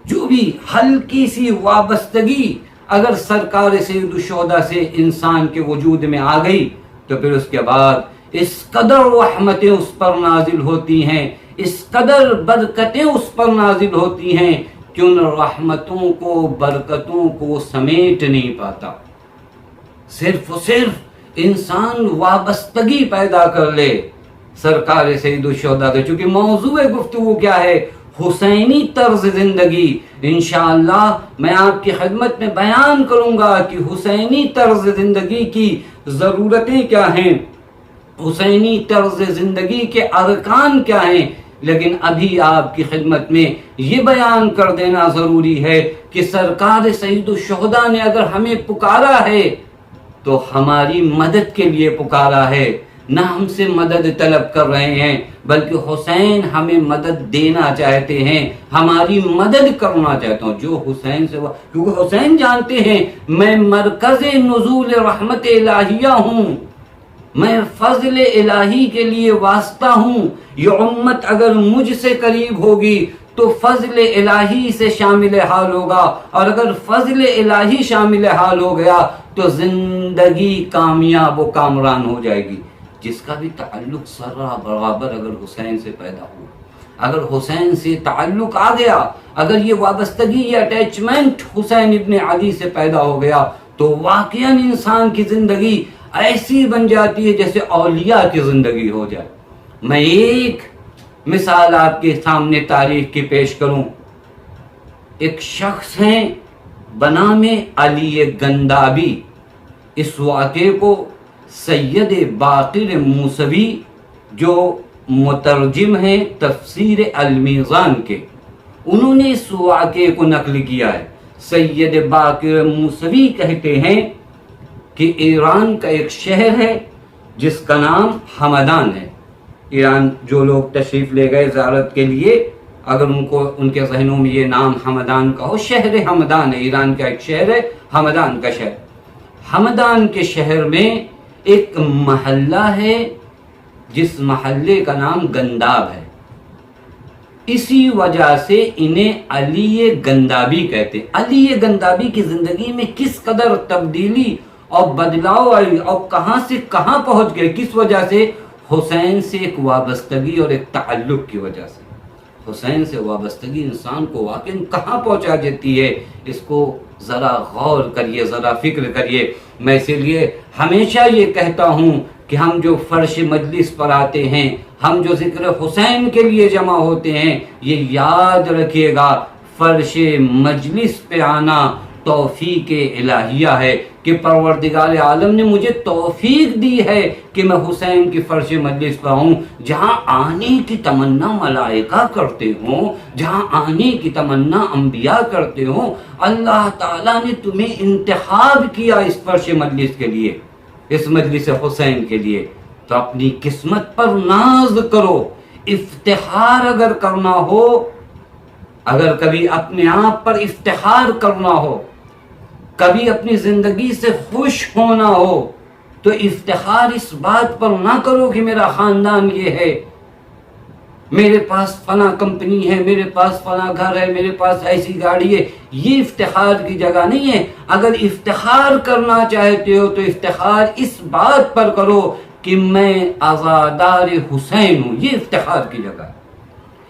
جو بھی ہلکی سی وابستگی اگر سرکار سید الشہداء سے انسان کے وجود میں آ گئی تو پھر اس کے بعد اس قدر رحمتیں اس پر نازل ہوتی ہیں، اس قدر برکتیں اس پر نازل ہوتی ہیں کہ ان رحمتوں کو، برکتوں کو سمیٹ نہیں پاتا. صرف انسان وابستگی پیدا کر لے سرکار سید الشہداء کے. چونکہ موضوع گفتگو کیا ہے؟ حسینی طرز زندگی. انشاءاللہ میں آپ کی خدمت میں بیان کروں گا کہ حسینی طرز زندگی کی ضرورتیں کیا ہیں، حسینی طرز زندگی کے ارکان کیا ہیں. لیکن ابھی آپ کی خدمت میں یہ بیان کر دینا ضروری ہے کہ سرکار سید الشہداء نے اگر ہمیں پکارا ہے تو ہماری مدد کے لیے پکارا ہے، نہ ہم سے مدد طلب کر رہے ہیں، بلکہ حسین ہمیں مدد دینا چاہتے ہیں، ہماری مدد کرنا چاہتے ہیں. جو حسین سے کیونکہ حسین جانتے ہیں میں مرکز نزول رحمت الہیہ ہوں، میں فضل الہی کے لیے واسطہ ہوں. یہ امت اگر مجھ سے قریب ہوگی تو فضل الہی سے شامل حال ہوگا، اور اگر فضل الہی شامل حال ہو گیا تو زندگی کامیاب و کامران ہو جائے گی. جس کا بھی تعلق سرا برابر اگر حسین سے پیدا ہوا، اگر حسین سے تعلق آ گیا، اگر یہ وابستگی یا اٹیچمنٹ حسین ابن علی سے پیدا ہو گیا تو واقعاً انسان کی زندگی ایسی بن جاتی ہے جیسے اولیاء کی زندگی ہو جائے. میں ایک مثال آپ کے سامنے تاریخ کی پیش کروں. ایک شخص ہیں بنام علی گندابی. اس واقعے کو سید باقر موسوی جو مترجم ہیں تفسیر المیزان کے، انہوں نے اس واقعے کو نقل کیا ہے. سید باقر موسوی کہتے ہیں کہ ایران کا ایک شہر ہے جس کا نام ہمدان ہے. ایران جو لوگ تشریف لے گئے زیارت کے لیے، اگر ان کے ذہنوں میں یہ نام ہمدان کا ہو، شہر ہمدان ہے، ایران کا ایک شہر ہے ہمدان کا شہر. ہمدان کے شہر میں ایک محلہ ہے جس محلے کا نام گنداب ہے. اسی وجہ سے انہیں علی گندابی کہتے ہیں۔ علی گندابی کی زندگی میں کس قدر تبدیلی اور بدلاؤ آئی اور کہاں سے کہاں پہنچ گئے، کس وجہ سے؟ حسین سے ایک وابستگی اور ایک تعلق کی وجہ سے۔ حسین سے وابستگی انسان کو واقعی کہاں پہنچا دیتی ہے، اس کو ذرا غور کریے، ذرا فکر کریے۔ میں اسی لیے ہمیشہ یہ کہتا ہوں کہ ہم جو فرش مجلس پر آتے ہیں، ہم جو ذکر حسین کے لیے جمع ہوتے ہیں، یہ یاد رکھیے گا، فرش مجلس پہ آنا توفیق الہیہ ہے کہ پروردگار عالم نے مجھے توفیق دی ہے کہ میں حسین کی فرش مجلس پر ہوں، جہاں آنے کی تمنا ملائکہ کرتے ہوں، جہاں آنے کی تمنا انبیاء کرتے ہوں۔ اللہ تعالیٰ نے تمہیں انتخاب کیا اس فرش مجلس کے لیے، اس مجلس حسین کے لیے، تو اپنی قسمت پر ناز کرو۔ افتخار اگر کرنا ہو، اگر کبھی اپنے آپ پر افتخار کرنا ہو، کبھی اپنی زندگی سے خوش ہونا ہو، تو افتخار اس بات پر نہ کرو کہ میرا خاندان یہ ہے، میرے پاس فلاں کمپنی ہے، میرے پاس فلاں گھر ہے، میرے پاس ایسی گاڑی ہے۔ یہ افتخار کی جگہ نہیں ہے۔ اگر افتخار کرنا چاہتے ہو تو افتخار اس بات پر کرو کہ میں عزادار حسین ہوں، یہ افتخار کی جگہ ہے۔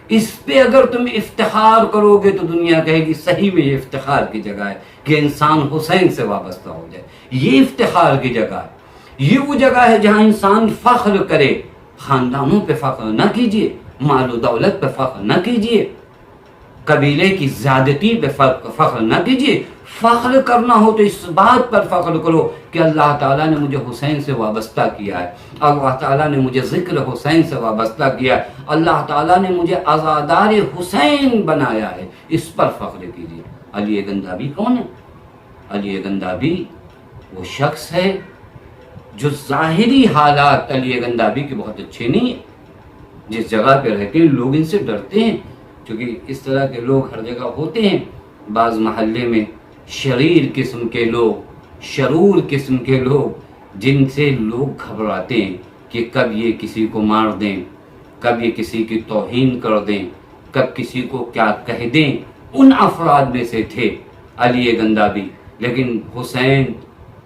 اس پہ اگر تم افتخار کرو گے تو دنیا کہے گی صحیح میں یہ افتخار کی جگہ ہے کہ انسان حسین سے وابستہ ہو جائے۔ یہ افتخار کی جگہ ہے، یہ وہ جگہ ہے جہاں انسان فخر کرے۔ خاندانوں پہ فخر نہ کیجئے، مال و دولت پہ فخر نہ کیجئے، قبیلے کی زیادتی پہ فخر نہ کیجئے۔ فخر کرنا ہو تو اس بات پر فخر کرو کہ اللہ تعالیٰ نے مجھے حسین سے وابستہ کیا ہے، اللہ تعالیٰ نے مجھے ذکر حسین سے وابستہ کیا ہے، اللہ تعالیٰ نے مجھے عزادار حسین بنایا ہے، اس پر فخر کیجئے۔ علی گندابی کون ہے؟ علی گندابی وہ شخص ہے جو ظاہری حالات علی گندابی کے بہت اچھے نہیں ہیں۔ جس جگہ پہ رہتے ہیں لوگ ان سے ڈرتے ہیں، کیونکہ اس طرح کے لوگ ہر جگہ ہوتے ہیں۔ بعض محلے میں شریر قسم کے لوگ، شرور قسم کے لوگ، جن سے لوگ گھبراتے ہیں کہ کب یہ کسی کو مار دیں، کب یہ کسی کی توہین کر دیں، کب کسی کو کیا کہہ دیں۔ ان افراد میں سے تھے علی گندابی۔ لیکن حسین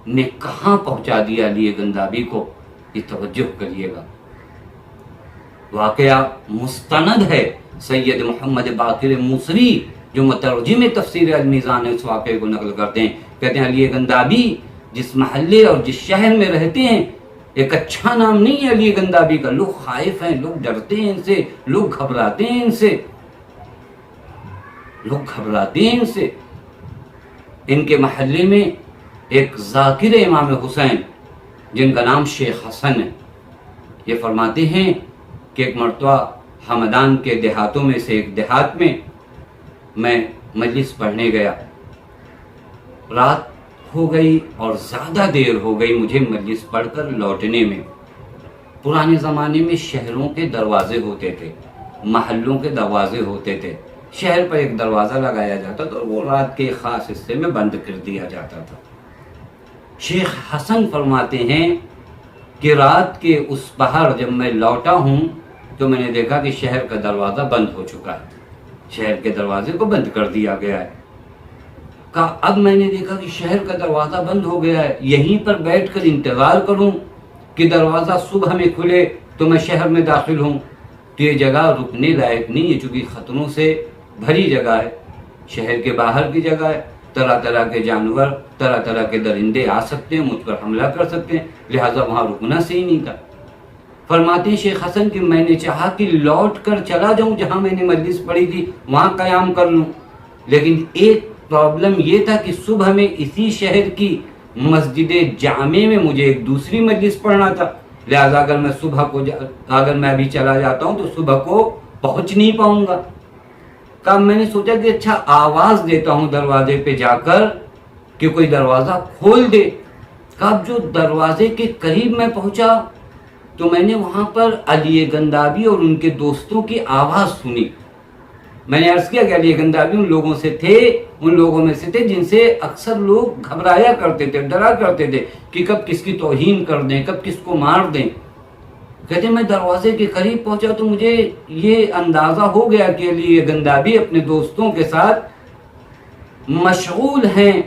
نے کہاں پہنچا دیا علی گندابی کو، یہ توجہ کریے گا۔ واقعہ مستند ہے، سید محمد باقر موصلی جو مترجم تفسیر المیزان اس واقعے کو نقل کرتے ہیں، کہتے ہیں علی گندابی جس محلے اور جس شہر میں رہتے ہیں، ایک اچھا نام نہیں ہے علی گندابی کا۔ لوگ خائف ہیں، لوگ ڈرتے ہیں ان سے، لوگ گھبراتے ہیں ان سے، لوگ گھبراتے ہیں ان سے۔ ان کے محلے میں ایک ذاکر امام حسین جن کا نام شیخ حسن ہے، یہ فرماتے ہیں کہ ایک مرتبہ ہمدان کے دیہاتوں میں سے ایک دیہات میں مجلس پڑھنے گیا، رات ہو گئی اور زیادہ دیر ہو گئی مجھے مجلس پڑھ کر لوٹنے میں۔ پرانے زمانے میں شہروں کے دروازے ہوتے تھے، محلوں کے دروازے ہوتے تھے، شہر پر ایک دروازہ لگایا جاتا تھا اور وہ رات کے خاص حصے میں بند کر دیا جاتا تھا۔ شیخ حسن فرماتے ہیں کہ رات کے اس پہر جب میں لوٹا ہوں تو میں نے دیکھا کہ شہر کا دروازہ بند ہو چکا ہے، شہر کے دروازے کو بند کر دیا گیا ہے۔ کہا اب میں نے دیکھا کہ شہر کا دروازہ بند ہو گیا ہے، یہیں پر بیٹھ کر انتظار کروں کہ دروازہ صبح میں کھلے تو میں شہر میں داخل ہوں، تو یہ جگہ رکنے لائق نہیں ہے، چونکہ خطروں سے بھری جگہ ہے، شہر کے باہر کی جگہ ہے، طرح طرح کے جانور، طرح طرح کے درندے آ سکتے ہیں، مجھ پر حملہ کر سکتے ہیں، لہٰذا وہاں رکنا صحیح نہیں تھا۔ فرماتے ہیں شیخ حسن کہ میں نے چاہا کہ لوٹ کر چلا جاؤں جہاں میں نے مجلس پڑھی تھی، وہاں قیام کر لوں، لیکن ایک پرابلم یہ تھا کہ صبح میں اسی شہر کی مسجد جامع میں مجھے ایک دوسری مجلس پڑھنا تھا، لہٰذا اگر میں اگر میں ابھی چلا جاتا ہوں تو صبح کو پہنچ نہیں پاؤں گا۔ کہا میں نے سوچا کہ اچھا آواز دیتا ہوں دروازے پہ جا کر کہ کوئی دروازہ کھول دے۔ کہا اب جو دروازے کے قریب میں پہنچا تو میں نے وہاں پر علی گندابی اور ان کے دوستوں کی آواز سنی۔ میں نے عرض کیا کہ علی گندابی ان لوگوں میں سے تھے جن سے اکثر لوگ گھبرایا کرتے تھے، ڈرا کرتے تھے کہ کب کس کی توہین کر دیں، کب کس کو مار دیں۔ کہتے میں دروازے کے قریب پہنچا تو مجھے یہ اندازہ ہو گیا کہ علی گندابی اپنے دوستوں کے ساتھ مشغول ہیں،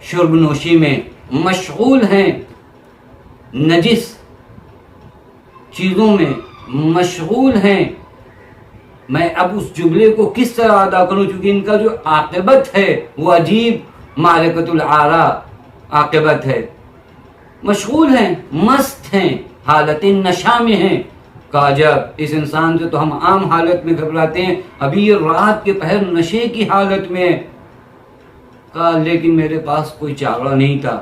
شرب نوشی میں مشغول ہیں، نجس چیزوں میں مشغول ہیں. میں اب اس جملے کو کس طرح ادا کروں، چونکہ ان کا جو عاقبت ہے وہ عجیب معرکۃ العارا عاقبت ہے. مشغول ہیں، مست ہیں، حالت نشہ میں ہیں. کہا جب اس انسان سے تو ہم عام حالت میں گھبراتے ہیں، ابھی یہ رات کے پہر نشے کی حالت میں. کہا لیکن میرے پاس کوئی چارہ نہیں تھا،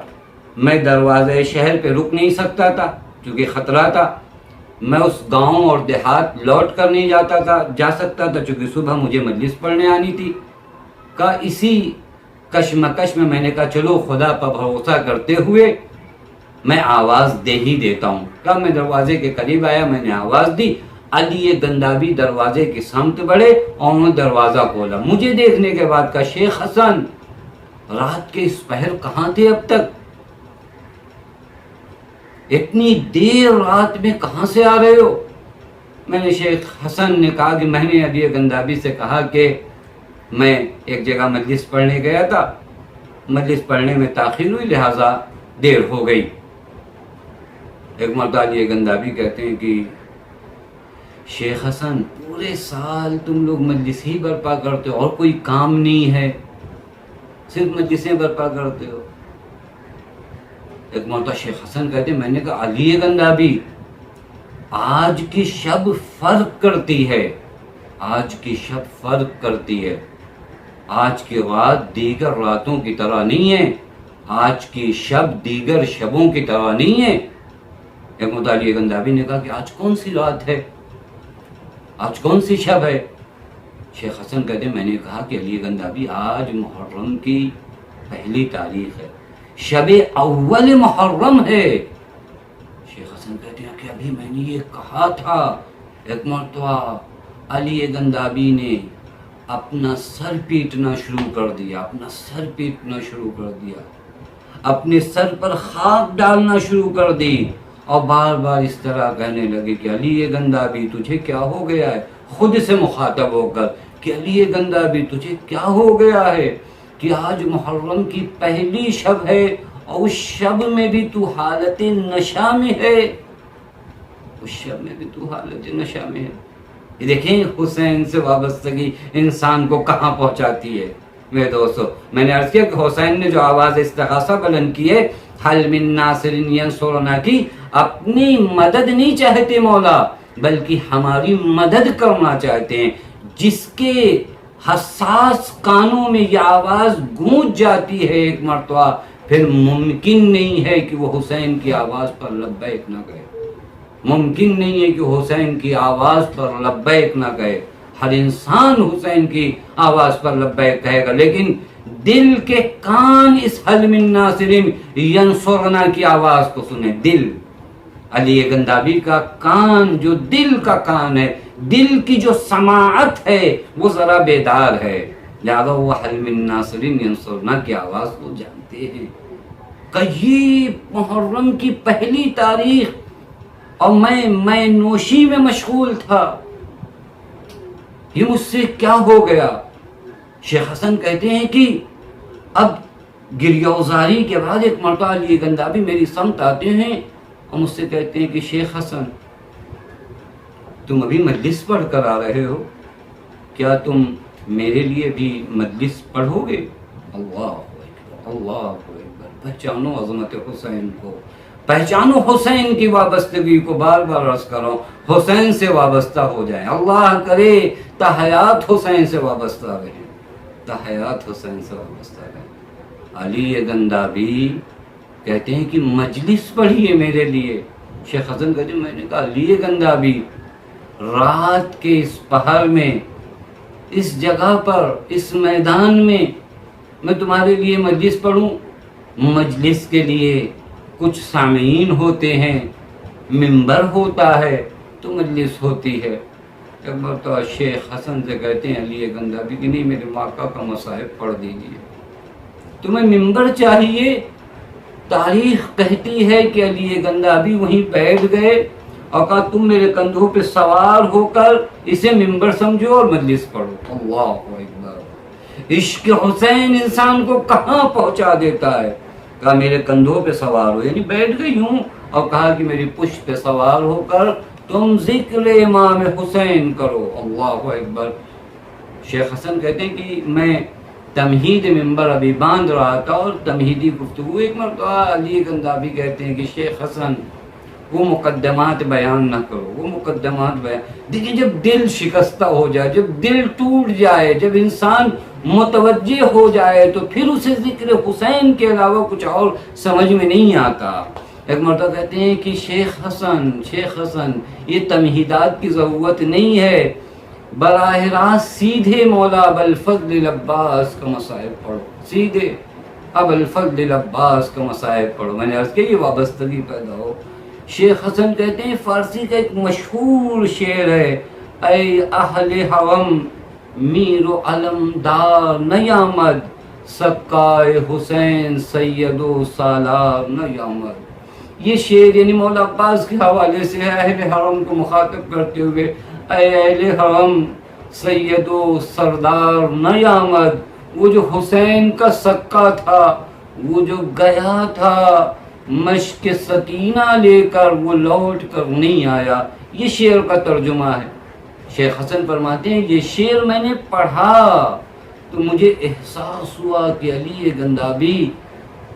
میں دروازے شہر پہ رک نہیں سکتا تھا کیونکہ خطرہ تھا. میں اس گاؤں اور دیہات لوٹ کر نہیں جا سکتا تھا چونکہ صبح مجھے مجلس پڑھنے آنی تھی. کہا اسی کشمکش میں نے کہا چلو خدا پر بھروسہ کرتے ہوئے میں آواز دے ہی دیتا ہوں. کہا میں دروازے کے قریب آیا، میں نے آواز دی. علی گندابی دروازے کی سمت بڑھے اور انہوں نے دروازہ کھولا. مجھے دیکھنے کے بعد کہا شیخ حسن رات کے اس پہر کہاں تھے اب تک؟ اتنی دیر رات میں کہاں سے آ رہے ہو؟ میں نے شیخ حسن نے کہا کہ میں نے علی گندابی سے کہا کہ میں ایک جگہ مجلس پڑھنے گیا تھا، مجلس پڑھنے میں تاخیر ہوئی لہٰذا دیر ہو گئی. ایک مرتبہ علی گندابی کہتے ہیں کہ شیخ حسن پورے سال تم لوگ مجلس ہی برپا کرتے ہو اور کوئی کام نہیں ہے، صرف مجلسیں برپا کرتے ہو. ایک مرتبہ شیخ حسن کہتے ہیں میں نے کہا علی گندابی آج کی شب فرق کرتی ہے، آج کی شب فرق کرتی ہے. آج کی رات دیگر راتوں کی طرح نہیں ہے، آج کی شب دیگر شبوں کی طرح نہیں ہے. ایک مرتبہ علی گندابی نے کہا کہ آج کون سی رات ہے، آج کون سی شب ہے؟ شیخ حسن کہتے ہیں میں نے کہا کہ علی گندابی آج محرم کی پہلی تاریخ ہے، شب اول محرم ہے. شیخ حسن کہتے ہیں کہ ابھی میں نے یہ کہا تھا. ایک مرتبہ علی گندابی نے اپنا سر پیٹنا شروع کر دیا، اپنا سر پیٹنا شروع کر دیا، اپنے سر پر خاک ڈالنا شروع کر دی اور بار بار اس طرح کہنے لگے کہ علی گندابی تجھے کیا ہو گیا ہے، خود سے مخاطب ہو کر کہ علی گندابی تجھے کیا ہو گیا ہے کہ آج محرم کی پہلی شب ہے اور اس شب میں بھی تو حالت نشہ میں ہے، اس شب میں بھی تو حالت نشہ میں ہے. یہ دیکھیں حسین سے وابستگی انسان کو کہاں پہنچاتی ہے. میرے دوستو میں نے عرض کیا کہ حسین نے جو آواز استغاثہ بلند کی ہے حل من ناصر ینصرنا کی، اپنی مدد نہیں چاہتے مولا بلکہ ہماری مدد کرنا چاہتے ہیں. جس کے حساس کانوں میں یہ آواز گونج جاتی ہے ایک مرتبہ پھر ممکن نہیں ہے کہ وہ حسین کی آواز پر لبیک نہ کہے، ممکن نہیں ہے کہ حسین کی آواز پر لبیک نہ کہے. ہر انسان حسین کی آواز پر لبیک کہے گا لیکن دل کے کان اس حل من ناصر ینصرنا کی آواز کو سنیں. دل علی گندابی کا کان جو دل کا کان ہے، دل کی جو سماعت ہے وہ ذرا بیدار ہے، لہذا وہ حل من ناصر ینصرنا کی آواز کو جانتے ہیں. کہیں محرم کی پہلی تاریخ اور میں نوشی میں مشغول تھا، یہ مجھ سے کیا ہو گیا. شیخ حسن کہتے ہیں کہ اب گریہ‌وزاری کے بعد ایک مرتبہ علی گندابی میری سمت آتے ہیں اور مجھ سے کہتے ہیں کہ شیخ حسن تم ابھی مجلس پڑھ کر آ رہے ہو، کیا تم میرے لیے بھی مجلس پڑھو گے؟ اللہ اکبر، اللہ اکبر. پہچانو عظمت حسین کو، پہچانو حسین کی وابستگی کو. بار بار عرض کرو حسین سے وابستہ ہو جائیں. اللہ کرے تا حیات حسین سے وابستہ رہیں، تا حیات حسین سے وابستہ رہیں. علی گندابی کہتے ہیں کہ مجلس پڑھیے میرے لیے. شیخ حسن کہتے ہیں میں نے کہا علی گندابی رات کے اس پہر میں، اس جگہ پر، اس میدان میں تمہارے لیے مجلس پڑھوں؟ مجلس کے لیے کچھ سامعین ہوتے ہیں، منبر ہوتا ہے تو مجلس ہوتی ہے. ایک مرتبہ شیخ حسن سے کہتے ہیں علی گندابی کہ نہیں میرے ماقا کا مصاحف پڑھ دیجیے. تمہیں منبر چاہیے تاریخ کہتی ہے کہ علی گندابی وہیں بیٹھ گئے اور کہا تم میرے کندھوں پہ سوار ہو کر اسے ممبر سمجھو اور مجلس پڑھو. اللہ اکبر. عشق حسین انسان کو کہاں پہنچا دیتا ہے. کہا میرے کندھوں پہ سوار ہو، یعنی بیٹھ گئی ہوں، اور کہا کہ میری پشت پہ سوار ہو کر تم ذکر امام حسین کرو. اللہ اکبر. شیخ حسن کہتے ہیں کہ میں تمہید ممبر ابھی باندھ رہا تھا اور تمہیدی گفتگو ایک مرتبہ علی گندابی کہتے ہیں کہ شیخ حسن وہ مقدمات بیان نہ کرو، وہ مقدمات بیان. دیکھیے جب دل شکستہ ہو جائے، جب دل ٹوٹ جائے، جب انسان متوجہ ہو جائے تو پھر اسے ذکر حسین کے علاوہ کچھ اور سمجھ میں نہیں آتا. ایک مرتبہ کہتے ہیں کہ شیخ حسن یہ تمہیدات کی ضرورت نہیں ہے، براہ راست سیدھے مولا ابوالفضل العباس کا مصائب پڑھو، سیدھے ابوالفضل العباس کا مصائب پڑھو. میں نے عرض کیا یہ وابستگی پیدا ہو. شیخ حسن کہتے ہیں فارسی کا ایک مشہور شعر ہے، اے اہل حرم میر و علمدار نیامد، سکائے حسین سید و سالار نیامد. یہ شعر یعنی مولا عباس کے حوالے سے ہے، اہل حرم کو مخاطب کرتے ہوئے، اے اہل حرم سید و سردار نیامد. وہ جو حسین کا سکہ تھا، وہ جو گیا تھا مشق سکینہ لے کر، وہ لوٹ کر نہیں آیا. یہ شعر کا ترجمہ ہے. شیخ حسن فرماتے ہیں یہ شعر میں نے پڑھا تو مجھے احساس ہوا کہ علی گندابی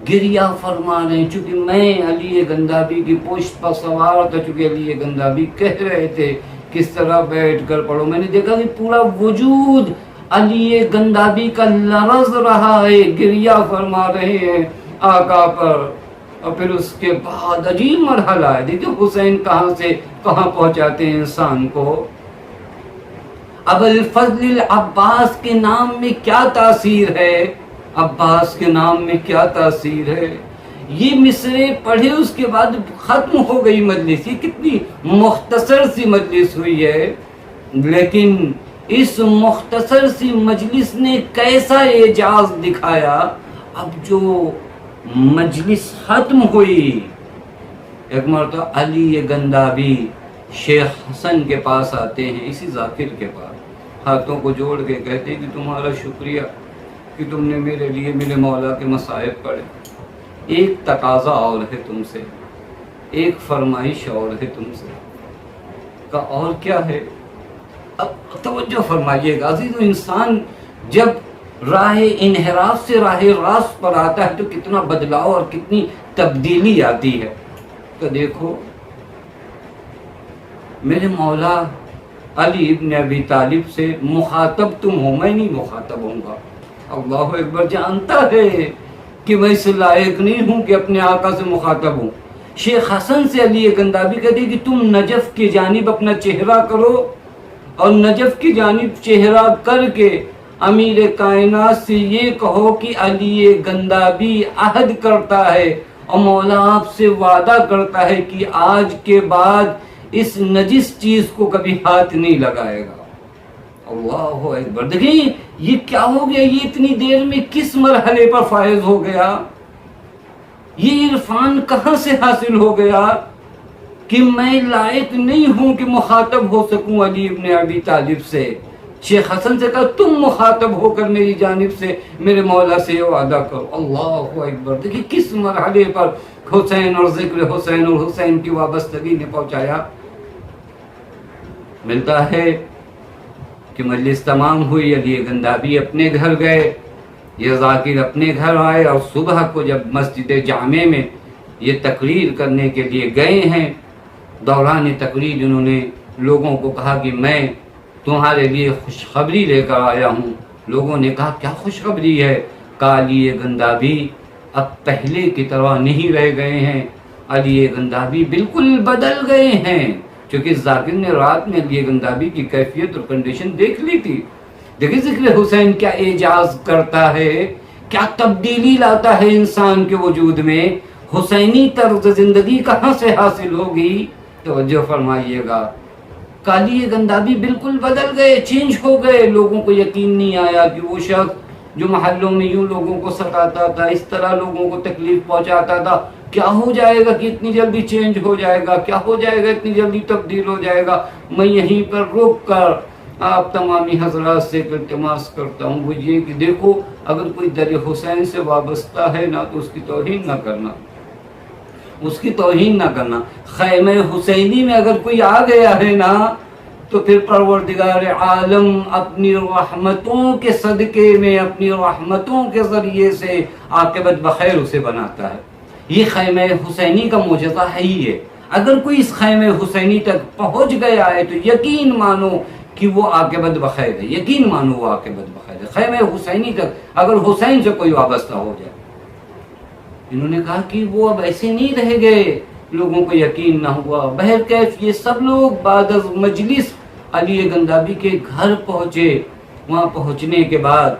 گریہ فرما رہے ہیں، چونکہ میں علی گندابی کی پشت پر سوار تھا، چونکہ علی گندابی کہہ رہے تھے کس طرح بیٹھ کر پڑھو. میں نے دیکھا کہ پورا وجود علی گندابی کا لرز رہا ہے، گریہ فرما رہے ہیں آقا پر. اور پھر اس کے بعد عجیب مرحلہ ہے. دیکھیں حسین کہاں سے کہاں پہنچاتے ہیں انسان کو. ابوالفضل العباس کے نام میں کیا تاثیر ہے، عباس کے نام میں کیا تاثیر ہے. یہ مصرے پڑھے اس کے بعد ختم ہو گئی مجلس. یہ کتنی مختصر سی مجلس ہوئی ہے، لیکن اس مختصر سی مجلس نے کیسا اعجاز دکھایا. اب جو مجلس ختم ہوئی، ایک مرتبہ علی گندابی شیخ حسن کے پاس آتے ہیں، اسی ذاکر کے پاس، ہاتھوں کو جوڑ کے کہتے ہیں کہ تمہارا شکریہ کہ تم نے میرے لیے میرے مولا کے مصائب پڑھے. ایک تقاضا اور ہے تم سے، ایک فرمائش اور ہے تم سے. کا اور کیا ہے؟ اب توجہ فرمائیے گا عزیز، انسان جب راہ انحراف سے راہ راست پر آتا ہے تو کتنا بدلاؤ اور کتنی تبدیلی آتی ہے. تو دیکھو میرے مولا علی ابن ابی طالب سے مخاطب تم ہو، میں نہیں مخاطب ہوں گا. اللہ اکبر. جانتا ہے کہ میں اس لائق نہیں ہوں کہ اپنے آقا سے مخاطب ہوں. شیخ حسن سے علی گندابی کہتے کہ تم نجف کی جانب اپنا چہرہ کرو اور نجف کی جانب چہرہ کر کے امیر کائنات سے یہ کہو کہ علی گندابی عہد کرتا ہے اور مولا آپ سے وعدہ کرتا ہے کہ آج کے بعد اس نجس چیز کو کبھی ہاتھ نہیں لگائے گا. اللہ اکبر. دیکھیں یہ کیا ہو گیا، یہ اتنی دیر میں کس مرحلے پر فائز ہو گیا، یہ عرفان کہاں سے حاصل ہو گیا کہ میں لائق نہیں ہوں کہ مخاطب ہو سکوں علی ابن ابی طالب سے. شیخ حسن سے کہا تم مخاطب ہو کر میری جانب سے میرے مولا سے وعدہ کرو. اللہ اکبر. دیکھیں کس مرحلے پر حسین اور ذکر حسین اور حسین کی وابستگی نے پہنچایا. ملتا ہے کہ مجلس تمام ہوئی، علی گندابی اپنے گھر گئے، یہ ذاکر اپنے گھر آئے، اور صبح کو جب مسجد جامع میں یہ تقریر کرنے کے لیے گئے ہیں، دوران تقریر انہوں نے لوگوں کو کہا کہ میں تمہارے لیے خوشخبری لے کر آیا ہوں. لوگوں نے کہا کیا خوشخبری ہے؟ کہا علی گندابی اب پہلے کی طرح نہیں رہ گئے ہیں، علی گندابی بالکل بدل گئے ہیں. کیونکہ ذاکر نے رات میں علی گندابی کی کیفیت اور کنڈیشن دیکھ لی تھی. دیکھیں ذکر حسین کیا اعجاز کرتا ہے، کیا تبدیلی لاتا ہے انسان کے وجود میں. حسینی طرز زندگی کہاں سے حاصل ہوگی؟ توجہ فرمائیے گا. علی گندابی بالکل بدل گئے، چینج ہو گئے. لوگوں کو یقین نہیں آیا کہ وہ شخص جو محلوں میں یوں لوگوں کو ستاتا تھا، اس طرح لوگوں کو تکلیف پہنچاتا تھا، کیا ہو جائے گا کہ اتنی جلدی چینج ہو جائے گا؟ کیا ہو جائے گا اتنی جلدی تبدیل ہو جائے گا؟ میں یہیں پر رک کر آپ تمامی حضرات سے التماس کرتا ہوں، وہ یہ کہ دیکھو، اگر کوئی در حسین سے وابستہ ہے نا تو اس کی توہین نہ کرنا، اس کی توہین نہ کرنا۔ خیمہ حسینی میں اگر کوئی آ گیا ہے نا تو پھر پروردگار عالم اپنی رحمتوں کے صدقے میں، اپنی رحمتوں کے ذریعے سے عاقبت بخیر اسے بناتا ہے۔ یہ خیمہ حسینی کا معجزہ ہے ہی ہے۔ اگر کوئی اس خیمہ حسینی تک پہنچ گیا ہے تو یقین مانو کہ وہ عاقبت بخیر ہے، یقین مانو وہ عاقبت بخیر ہے۔ خیمہ حسینی تک اگر حسین سے کوئی وابستہ ہو جائے، انہوں نے کہا کہ وہ اب ایسے نہیں رہ گئے، لوگوں کو یقین نہ ہوا۔ بہرکیف یہ سب لوگ بعد از مجلس علی گندابی کے گھر پہنچے۔ وہاں پہنچنے کے بعد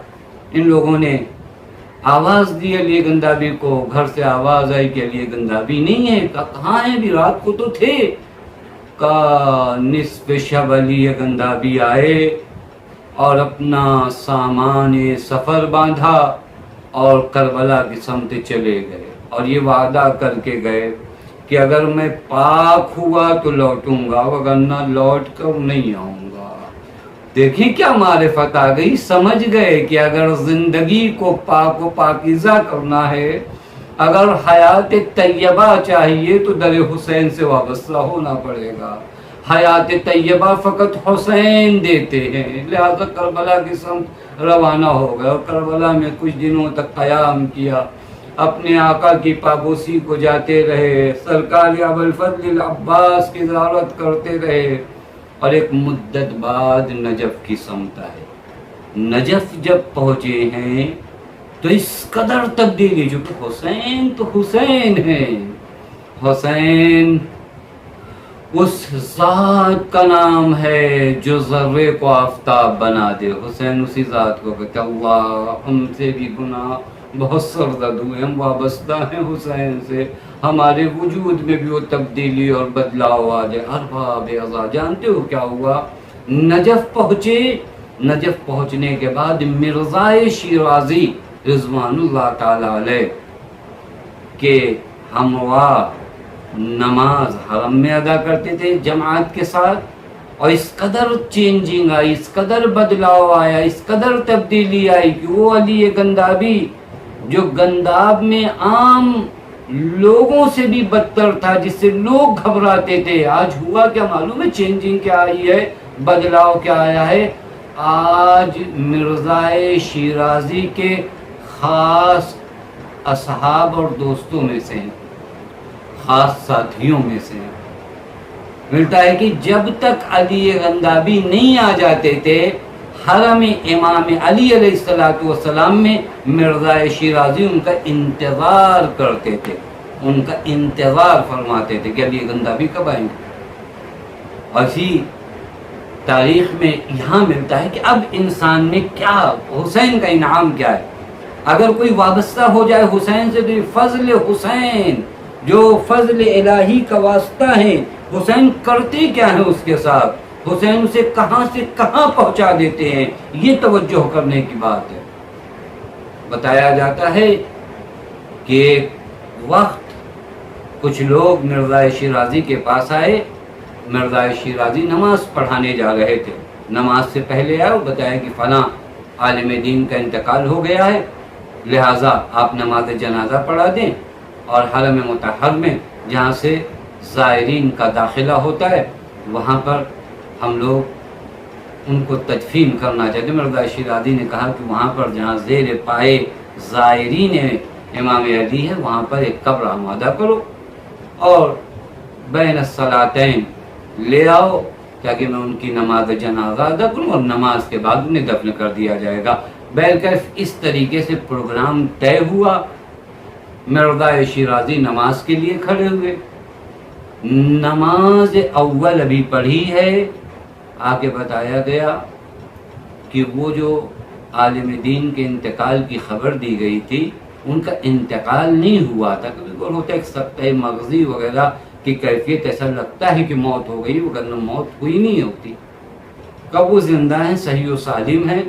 ان لوگوں نے آواز دی علی گندابی کو، گھر سے آواز آئی کہ علی گندابی نہیں ہے۔ کہاں ہیں؟ بھی رات کو تو تھے۔ کا نصف شب علی گندابی آئے اور اپنا سامان سفر باندھا اور کربلا کی سمت چلے گئے، اور یہ وعدہ کر کے گئے کہ اگر میں پاک ہوا تو لوٹوں گا، ورنہ لوٹ کر نہیں آؤں گا۔ دیکھیں کیا معرفت آ گئی، سمجھ گئے کہ اگر زندگی کو پاک و پاکیزہ کرنا ہے، اگر حیات طیبہ چاہیے تو در حسین سے وابستہ ہونا پڑے گا۔ حیات طیبہ فقط حسین دیتے ہیں، لہذا کربلا کی سمت روانہ ہو گئے اور کربلا میں کچھ دنوں تک قیام کیا، اپنے آقا کی پابوسی کو جاتے رہے، سرکار ابوالفضل العباس کی زیارت کرتے رہے، اور ایک مدت بعد نجف کی سمت آئے۔ نجف جب پہنچے ہیں تو اس قدر تبدیلی، جو کہ حسین تو حسین ہے، حسین اس ذات کا نام ہے جو ذرے کو آفتاب بنا دے۔ حسین اسی ذات کو کہتے اللہ ہم سے بھی گناہ بہت سرزد ہوئے، ہم وابستہ ہیں حسین سے، ہمارے وجود میں بھی وہ تبدیلی اور بدلاؤ آ جائے۔ ارباب ازا جانتے ہو کیا ہوا؟ نجف پہنچے، نجف پہنچنے کے بعد مرزائے شیرازی رضوان اللہ تعالی علیہ کے ہمراہ نماز حرم میں ادا کرتے تھے جماعت کے ساتھ، اور اس قدر چینجنگ آئی، اس قدر بدلاؤ آیا، اس قدر تبدیلی آئی کہ وہ علی گندابی جو گنداب میں عام لوگوں سے بھی بدتر تھا، جس سے لوگ گھبراتے تھے، آج ہوا کیا معلوم ہے؟ چینجنگ کیا آئی ہے، بدلاؤ کیا آیا ہے؟ آج مرزائے شیرازی کے خاص اصحاب اور دوستوں میں سے ہیں، خاص ساتھیوں میں سے ہیں۔ ملتا ہے کہ جب تک علی گندابی نہیں آ جاتے تھے حرم امام علی علیہ السلام میں، مرزا شیرازی ان کا انتظار کرتے تھے، ان کا انتظار فرماتے تھے کہ علی گندابی کب آئیں گے۔ اور اسی تاریخ میں یہاں ملتا ہے کہ اب انسان میں کیا، حسین کا انعام کیا ہے۔ اگر کوئی وابستہ ہو جائے حسین سے تو فضل حسین، جو فضل الہی کا واسطہ ہے، حسین کرتے کیا ہیں اس کے ساتھ، حسین اسے کہاں سے کہاں پہنچا دیتے ہیں، یہ توجہ کرنے کی بات ہے۔ بتایا جاتا ہے کہ ایک وقت کچھ لوگ مرزا شیرازی کے پاس آئے، مرزا شیرازی نماز پڑھانے جا رہے تھے، نماز سے پہلے آئے اور بتایا کہ فلاں عالم دین کا انتقال ہو گیا ہے، لہٰذا آپ نماز جنازہ پڑھا دیں، اور حرم مطہر میں جہاں سے زائرین کا داخلہ ہوتا ہے وہاں پر ہم لوگ ان کو تدفین کرنا چاہتے ہیں۔ مرزا شیرازی نے کہا کہ وہاں پر جہاں زیر پائے زائرین امام علی ہے وہاں پر ایک قبر آمادہ کرو اور بین الصلاتین لے آؤ تاکہ میں ان کی نماز جنازہ ادا کروں، اور نماز کے بعد انہیں دفن کر دیا جائے گا۔ بہرکیف اس طریقے سے پروگرام طے ہوا۔ مرزا شیرازی نماز کے لیے کھڑے ہوئے، نماز اول ابھی پڑھی ہے، آگے بتایا گیا کہ وہ جو عالم دین کے انتقال کی خبر دی گئی تھی ان کا انتقال نہیں ہوا تھا۔ کبھی ہوتا ہے سکتہ مغزی وغیرہ کی کیفیت، ایسا لگتا ہے کہ موت ہو گئی، وگرنہ موت ہوئی نہیں ہوتی۔ کب وہ زندہ ہیں، صحیح و سالم ہیں،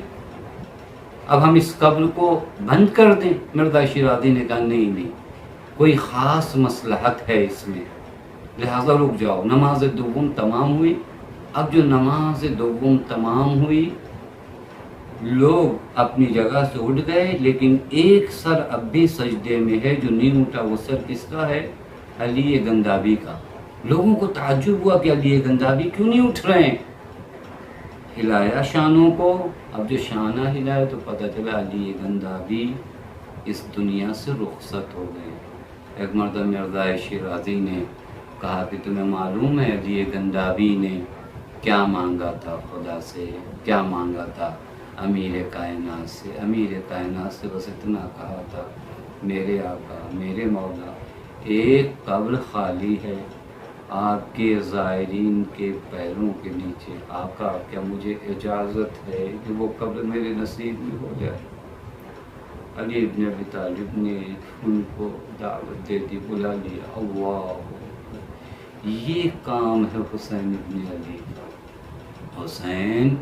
اب ہم اس قبر کو بند کر دیں؟ مرزا شیرازی نے کہا نہیں، کوئی خاص مصلحت ہے اس میں، لہذا رک جاؤ۔ نماز دوم تمام ہوئی۔ اب جو نماز دوم تمام ہوئی، لوگ اپنی جگہ سے اٹھ گئے، لیکن ایک سر اب بھی سجدے میں ہے جو نہیں اٹھا۔ وہ سر کس کا ہے؟ علی گندابی کا۔ لوگوں کو تعجب ہوا کہ علی گندابی کیوں نہیں اٹھ رہے ہیں؟ ہلایا شانوں کو، اب جو شانہ ہلایا تو پتہ چلا علی گندابی اس دنیا سے رخصت ہو گئے۔ ایک مرتبہ مرزا شیرازی نے کہا کہ تمہیں معلوم ہے علی گندابی نے کیا مانگا تھا خدا سے؟ کیا مانگا تھا امیر کائنات سے؟ امیر کائنات سے بس اتنا کہا تھا، میرے آقا، میرے مولا، ایک قبر خالی ہے آپ کے زائرین کے پیروں کے نیچے، آقا کیا مجھے اجازت ہے کہ وہ قبر میرے نصیب میں ہو جائے؟ علی ابن ابی طالب نے ان کو دعوت دے دی، بلا لیا۔ اللہ، یہ کام ہے حسین ابن علی کا۔ حسین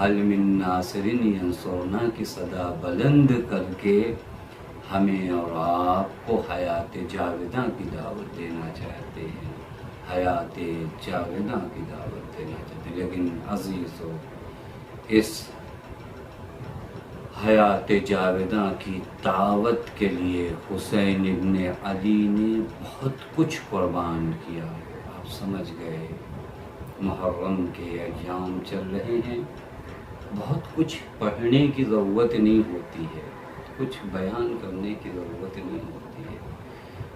حل من ناصر ینصرنا کی صدا بلند کر کے ہمیں اور آپ کو حیات جاویداں کی دعوت دینا چاہتے ہیں، حیات جاویداں کی دعوت دینا چاہتے ہیں۔ لیکن عزیزو، اس حیات جاویداں کی دعوت کے لیے حسین ابن علی نے بہت کچھ قربان کیا۔ آپ سمجھ گئے، محرم کے ایام چل رہے ہیں، بہت کچھ پڑھنے کی ضرورت نہیں ہوتی ہے، کچھ بیان کرنے کی ضرورت نہیں ہوتی ہے،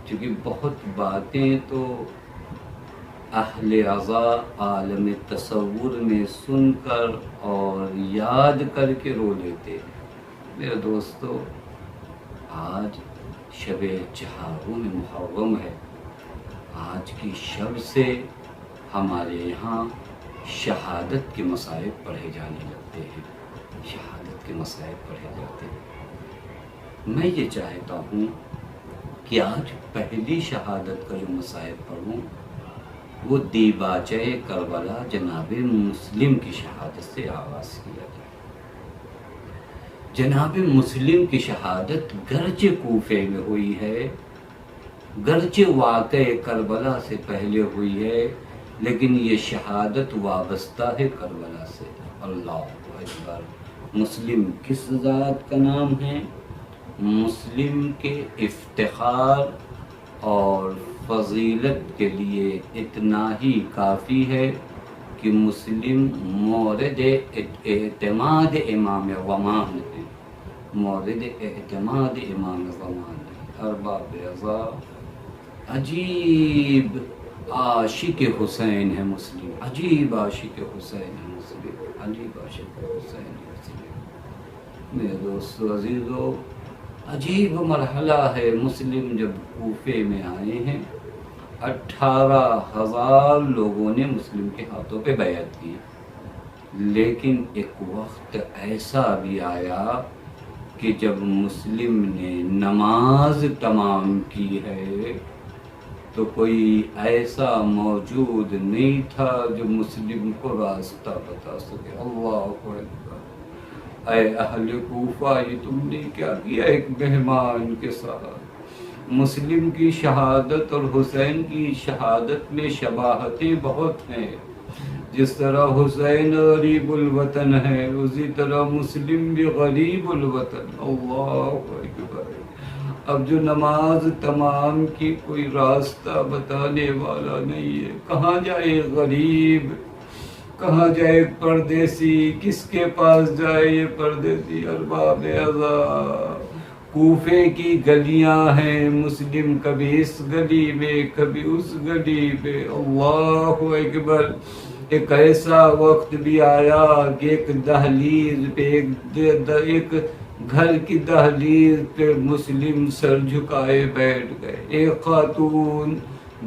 کیونکہ بہت باتیں تو اہل عزا عالم تصور میں سن کر اور یاد کر کے رو لیتے ہیں۔ میرے دوستو، آج شب چہاروں میں محرم ہے، آج کی شب سے ہمارے یہاں شہادت کے مصائب پڑھے جانے لگتے ہیں، شہادت کے مصائب پڑھے جاتے ہیں۔ میں یہ چاہتا ہوں کہ آج پہلی شہادت کا جو مصائب پڑھوں وہ دیباچہ کربلا جناب مسلم کی شہادت سے آغاز کیا جائے۔ جناب مسلم کی شہادت گرچہ کوفے میں ہوئی ہے، گرچہ واقع کربلا سے پہلے ہوئی ہے، لیکن یہ شہادت وابستہ ہے کربلا سے۔ اللہ اکبر۔ مسلم کس ذات کا نام ہے؟ مسلم کے افتخار اور فضیلت کے لیے اتنا ہی کافی ہے کہ مسلم مورد اعتماد امام زمان ہے، مورد اعتماد امام زمان ہے۔ ارباب رضا عجیب عاشق حسین ہے مسلم، عجیب عاشق حسین ہے مسلم، عجیب عاشق حسین ہے مسلم۔ میرے دوستو عزیزو، عجیب مرحلہ ہے۔ مسلم جب کوفے میں آئے ہیں، 18,000 لوگوں نے مسلم کے ہاتھوں پہ بیعت کی، لیکن ایک وقت ایسا بھی آیا کہ جب مسلم نے نماز تمام کی ہے تو کوئی ایسا موجود نہیں تھا جو مسلم کو راستہ بتا سکے۔ اللہ اکبر۔ اے اہل کوفہ، یہ تم نے کیا کیا ایک مہمان کے ساتھ؟ مسلم کی شہادت اور حسین کی شہادت میں شباہتیں بہت ہیں۔ جس طرح حسین غریب الوطن ہے، اسی طرح مسلم بھی غریب الوطن۔ اللہ اکبر۔ اب جو نماز تمام کی کوئی راستہ بتانے والا نہیں ہے، کہاں جائے غریب، کہاں جائے پردیسی، کس کے پاس جائے یہ پردیسی؟ ارباب عزا، کوفے کی گلیاں ہیں، مسلم کبھی اس گلی میں کبھی اس گلی میں۔ اللہ اکبر۔ ایک ایسا وقت بھی آیا کہ ایک دہلیز پہ، ایک گھر کی دہلیز پہ مسلم سر جھکائے بیٹھ گئے۔ ایک خاتون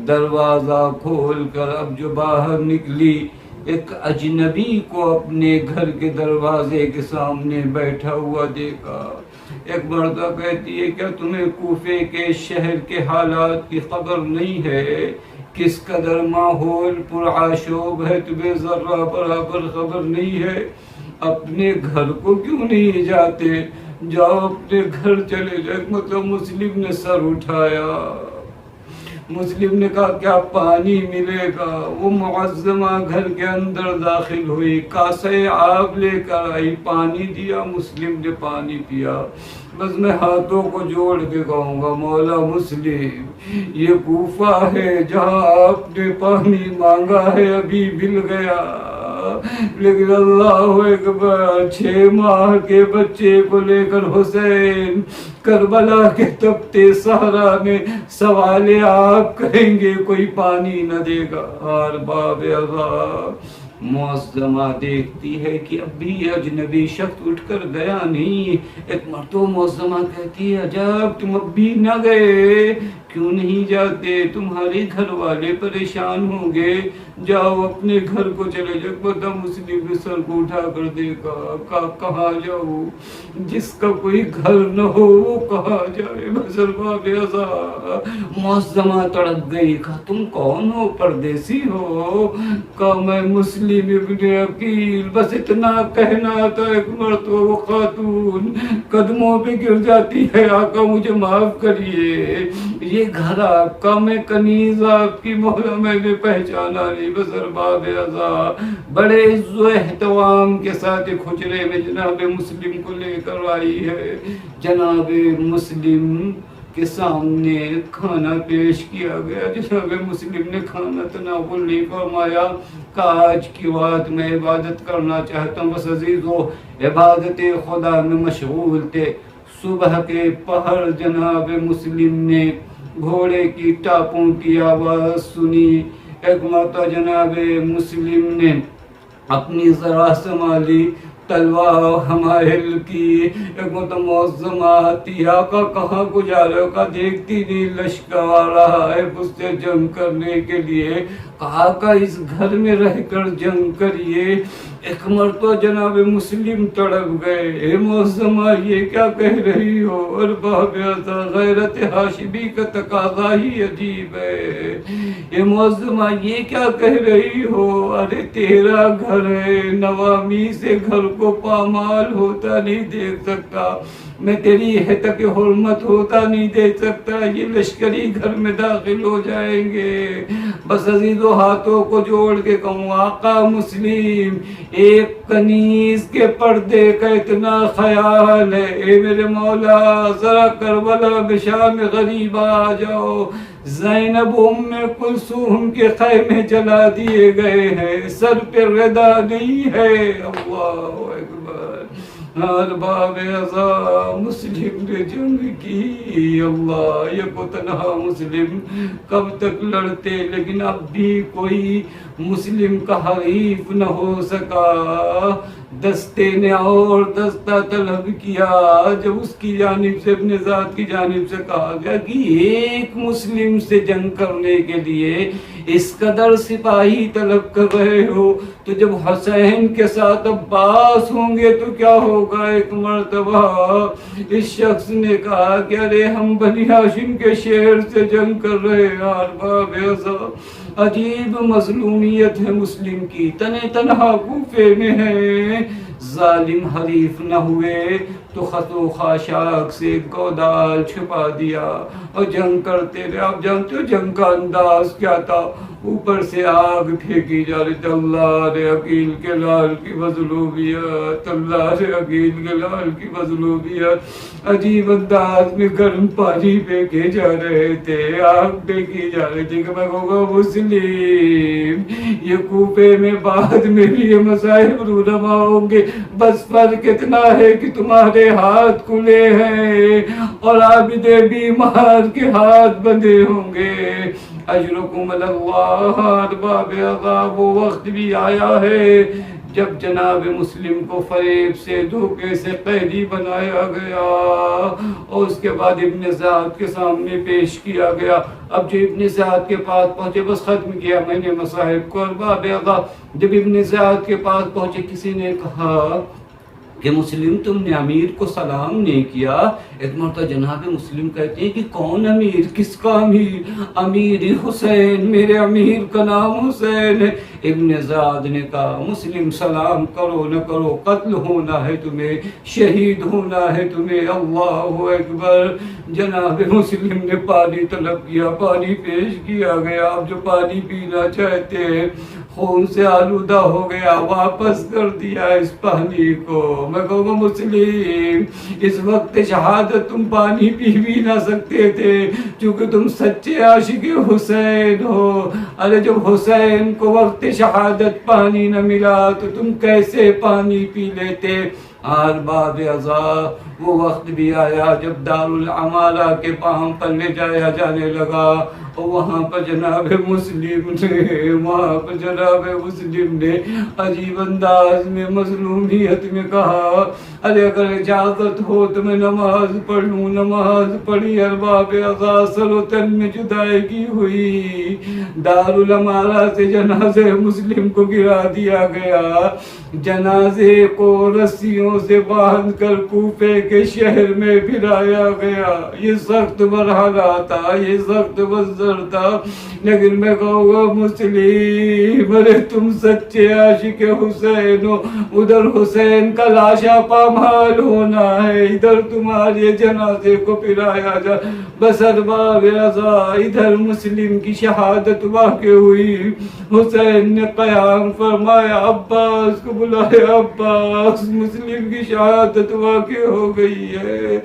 دروازہ کھول کر اب جو باہر نکلی، ایک اجنبی کو اپنے گھر کے دروازے کے سامنے بیٹھا ہوا دیکھا۔ ایک مردہ کہتی ہے، کیا تمہیں کوفے کے شہر کے حالات کی خبر نہیں ہے؟ کس قدر ماحول پرآشوب ہے، تمہیں ذرہ برابر خبر نہیں ہے؟ اپنے گھر کو کیوں نہیں جاتے؟ جاؤ اپنے گھر چلے جائے۔ مطلب مسلم نے سر اٹھایا، مسلم نے کہا کیا پانی ملے گا؟ وہ معظمہ گھر کے اندر داخل ہوئی، کاسے آب لے کر آئی، پانی دیا، مسلم نے پانی پیا۔ بس میں ہاتھوں کو جوڑ کے کہوں گا مولا مسلم، یہ کوفہ ہے جہاں آپ نے پانی مانگا ہے، ابھی مل گیا، لیکن اللہ اکبر 6 ماہ کے بچے کو لے کر حسین کربلا کے تپتے صحرا میں سوال آپ کریں گے، کوئی پانی نہ دے گا۔ ارباب عذاب معظمہ دیکھتی ہے کہ اب بھی اجنبی شخص اٹھ کر گیا نہیں۔ ایک مرتبہ معظمہ کہتی ہے عجب تم اب بھی نہ گئے، کیوں نہیں جاتے؟ تمہارے گھر والے پریشان ہوں گے، جاؤ اپنے گھر کو چلے جاؤ۔ پتہ مسلم نے سر کو اٹھا کر دیکھا، کہاں جاؤ؟ جس کا کوئی گھر نہ ہو وہ کہاں جائے؟ معظمہ تڑپ گئی، کہا تم کون ہو؟ پردیسی ہو؟ کہا میں مسلم ابن عقیل۔ بس اتنا کہنا تھا، ایک مرتبہ وہ خاتون قدموں پہ گر جاتی ہے، آقا مجھے معاف کریے، یہ گھر آپ کا، میں کنیز آپ کی، مولا میں نے پہچانا نہیں۔ بس ارباب عذاب بڑے عز و احترام کے ساتھ ایک حجرے میں جناب مسلم کو لے کر آئی ہے۔ جناب مسلم کے سامنے کھانا پیش کیا گیا، جناب مسلم نے کھانا تناول نہیں فرمایا، کہا آج کی بات میں عبادت کرنا چاہتا ہوں۔ بس عزیزو عبادت خدا میں مشغول تھے۔ صبح کے پہر جناب مسلم نے گھوڑے کی ٹاپوں کی آواز سنی۔ ایک مرتبہ جناب مسلم نے اپنی ذرا سنبھالی، تلوار حمائل کی، ایک مرتبہ معظمہ آتی، آقا کہاں کو جا رہے ہو؟ کہا دیکھتی نہیں لشکر آ رہا ہے اس سے جنگ کرنے کے لیے۔ کہا آقا اس گھر میں رہ کر جنگ کریے۔ ایک مرتبہ جناب مسلم تڑپ گئے، اے معظمہ یہ کیا کہہ رہی ہو؟ ارباب عذاب غیرت ہاشمی کا تقاضا ہی عجیب ہے۔ اے معظمہ یہ کیا کہہ رہی ہو؟ ارے تیرا گھر ہے، نوامی سے گھر کو پامال ہوتا نہیں دیکھ سکتا، میں تیری حتق حرمت ہوتا نہیں دیکھ سکتا، یہ لشکری گھر میں داخل ہو جائیں گے۔ بس عزیزو ہاتھوں کو جوڑ کے کہوں آقا مسلم، ایک کنیز کے پردے کا اتنا خیال ہے، اے میرے مولا ذرا کربلا میں شام غریب آ جاؤ۔ زینب ام کلثوم کے خیمے جلا دیے گئے ہیں، سر پہ ردا نہیں ہے۔ اللہ اکبر ارباب عذاب مسلم نے جنگ کی، اللہ یک و تنہا مسلم کب تک لڑتے، لیکن اب بھی کوئی مسلم کا حریف نہ ہو سکا۔ دستے نے اور دستہ طلب کیا، جب اس کی جانب سے اپنے ذات کی جانب سے کہا گیا کہ ایک مسلم سے جنگ کرنے کے لیے اس قدر سپاہی طلب کر رہے ہو، تو جب حسین کے ساتھ عباس ہوں گے تو کیا ہوگا؟ ایک مرتبہ اس شخص نے کہا کہ ارے ہم بنی ہاشم کے شہر سے جنگ کر رہے ہیں۔ ارباب عذاب عجیب مظلومیت ہے مسلم کی، تنہا کوفے میں ہے، ظالم حریف نہ ہوئے تو خط و خاشاک سے گودال چھپا دیا اور جنگ کرتے رہے۔ آپ جانتے ہو جنگ کا انداز کیا تھا؟ اوپر سے آگ پھینکی جا رہی تھی، اللہ رے عقیل کے لال کی مظلومیت، اللہ رے عقیل کے لال کی مظلومیت، عجیب انداز میں گرم پانی پھینکے جا رہے تھے، آگ پھینکی جا رہی تھی کہ میں کہوں گا مسلم یہ کوفے میں بعد میں بھی یہ مصائب رونما ہوں گے، بس فرق اتنا ہے کہ تمہارے ہاتھ کھلے ہیں اور عابد بیمار کے ہاتھ بندھے ہوں گے۔ اجرکم اللہ ارباب عذاب وہ وقت بھی آیا ہے جب جناب مسلم کو فریب سے دھوکے سے قیدی بنایا گیا اور اس کے بعد ابن زیاد کے سامنے پیش کیا گیا۔ اب جو ابن زیاد کے پاس پہنچے، بس ختم کیا میں نے مصاحب کو۔ ارباب عذاب جب ابن زیاد کے پاس پہنچے، کسی نے کہا کہ مسلم تم نے امیر کو سلام نہیں کیا. ایک مرتبہ جناب مسلم کہتے ہیں کہ کون امیر, کس کا امیر؟ امیر حسین, میرے امیر کا نام حسین ہے. ابن زیاد نے کہا مسلم سلام کرو نہ کرو, قتل ہونا ہے تمہیں, شہید ہونا ہے تمہیں. اللہ اکبر. جناب مسلم نے پانی طلب کیا, پانی پیش کیا گیا. آپ جو پانی پینا چاہتے ہیں, خون سے آلودہ ہو گیا, واپس کر دیا اس پانی کو. میں کہوں گا مسلم, اس وقت شہادت تم پانی پی بھی نہ سکتے تھے چونکہ تم سچے عاشق حسین ہو. ارے جب حسین کو وقت شہادت پانی نہ ملا تو تم کیسے پانی پی لیتے؟ ارباب ازا, وہ وقت بھی آیا جب دارالعمالہ کے پاؤں پر لے جایا جانے لگا, اور وہاں پر جناب مسلم نے عجیب انداز میں مظلومیت میں کہا ارے اگر اجازت ہو تو میں نماز پڑھ لوں. نماز پڑھی. ارباب ازا سر و تن میں جدائیگی ہوئی. دارالعمالہ سے جنازے مسلم کو گرا دیا گیا. جنازے کو رسیوں سے باندھ کر کوفے کے شہر میں پھرایا گیا. یہ سخت مرحلہ تھا, یہ سخت منظر تھا, لیکن میں کہوں گا مسلم, ارے تم سچے عاشق حسین ہو. ادھر حسین کا لاشا پامال ہونا ہے, ادھر تمہارے جنازے کو پھرایا جا. بس ارباب ازا, ادھر مسلم کی شہادت واقع ہوئی. حسین نے قیام فرمایا, عباس کو بلایا. عباس, مسلم کی شہادت واقع ہو گئی ہے.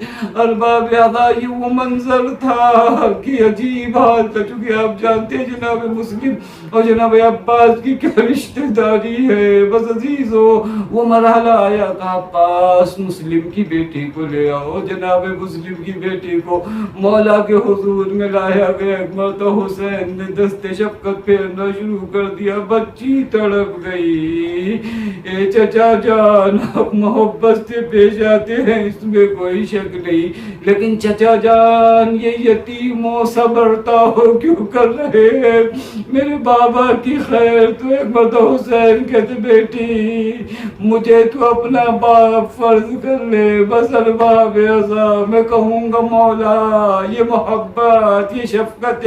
ارباب ازا, یہ وہ منظر تھا کہ عجیب حال تھا, چونکہ آپ جانتے ہیں جناب مسلم اور جناب عباس کی کیا رشتہ داری ہے. بس عزیزو, وہ مرحلہ آیا کہ عباس مسلم کی بیٹی کو لے آؤ. جناب مسلم کی بیٹی کو مولا کے حضور میں لایا گیا. ایک مرتبہ حسین نے دست شفقت پھیرنا شروع کر دیا. بچی تڑپ گئی. اے چچا جان, آپ محبت سے پیش آتے ہیں, اس میں کوئی شک نہیں, لیکن چچا جان یہ یتیموں صبرتا ہو کیوں کر رہے ہیں؟ میرے بابا کی خیر. تو ایک مرتبہ حسین کہتے بیٹی مجھے تو اپنا باپ فرض کر لے. بس ارباب ازا, میں کہوں گا مولا یہ محبت, یہ شفقت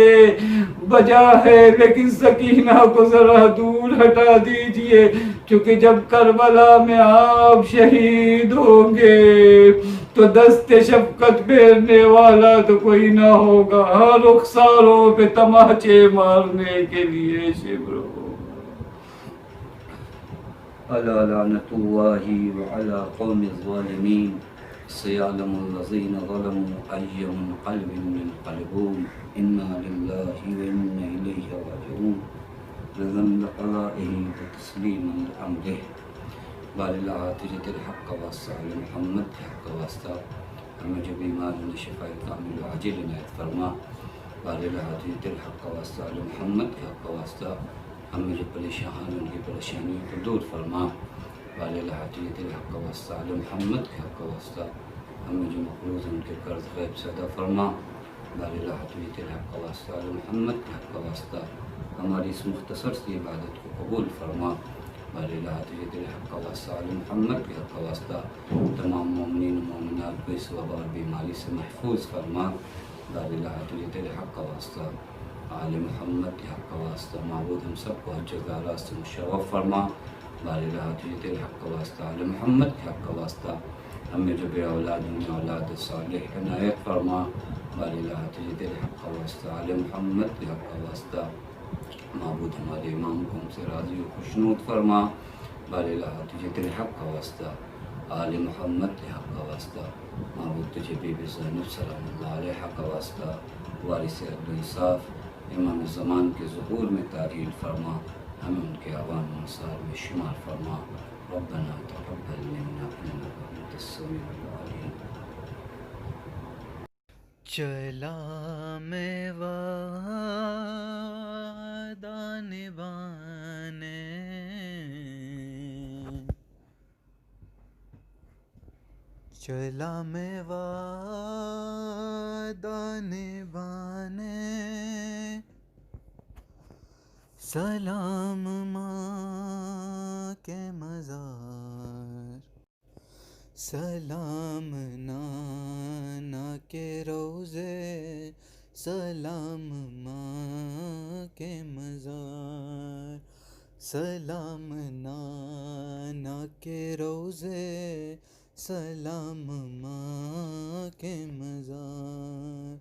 بجا ہے, لیکن سکینہ کو ذرا دور ہٹا دیجئے, کیونکہ جب کربلا میں آپ شہید ہوں گے تو دست شفقت پھیرنے والا تو کوئی نہ ہوگا. رخساروں پہ تماچے مارنے کے لیے شبرو. الا لعنت اللہ وعلی قوم الظالمین سیعلم الذین ظلموا ای منقلب ينقلبون انا للہ وانا الیہ راجعون. رضا لقضائه وتسلیما لامره. بار اللہ تجد الحق واسطہ محمد کے حق واسطہ ہمیں جو بیمار نے شفاء کامل و عاجل عنایت فرما. بار اللہ تجد الحق واسطہ محمد کے حق واسطہ ہمیں جو پریشان ان کی پریشانیوں کو دور فرما. بار اللہ تجد الحق واسطہ محمد کے حق واسطہ ہمیں جو مقروض ان کے قرض غیب سے ادا فرما. بار اللہ تجد الحق واسطہ محمد کے حق واسطہ ہماری اس مختصر سی عبادت کو قبول فرما. بار اللہ تجد الحق واسطہ محمد کے حق واسطہ تمام مومنین و مومنات کو اس وبا اور بیماری سے محفوظ فرما. بار اللہ تجد الحق واسطہ آل محمد کے حق واسطہ معبود ہم سب کو حج زیارات سے مشرف فرما. بار اللہ تجد الحق واسطہ آل محمد کے حق واسطہ ہمیں جو بے اولاد ان اولاد صالح عنایت فرما. بار اللہ تجد الحق واسطہ آل محمد کے حق واسطہ معبود ہمارے امام کو ہم سے راضی و خوشنود فرما. بار اللہ تجد الحق واسطہ آل محمد کے حق واسطہ معبود تجھے بی بی زینب سلام اللہ علیہ حق واسطہ وارث عدل انصاف امام زمان کے ظہور میں تعجیل فرما. ہمیں ان کے عوام انصار میں شمار فرما. ربنا تقبل منا انک انت السمیع العلیم. چلا میں وعدہ نبھانے, چلا میں وعدہ نبھانے, سلام ماں کے مزار, سلام نانا کے روزے، سلام ماں کے مزار، سلام نانا کے روزے، سلام ماں کے مزار،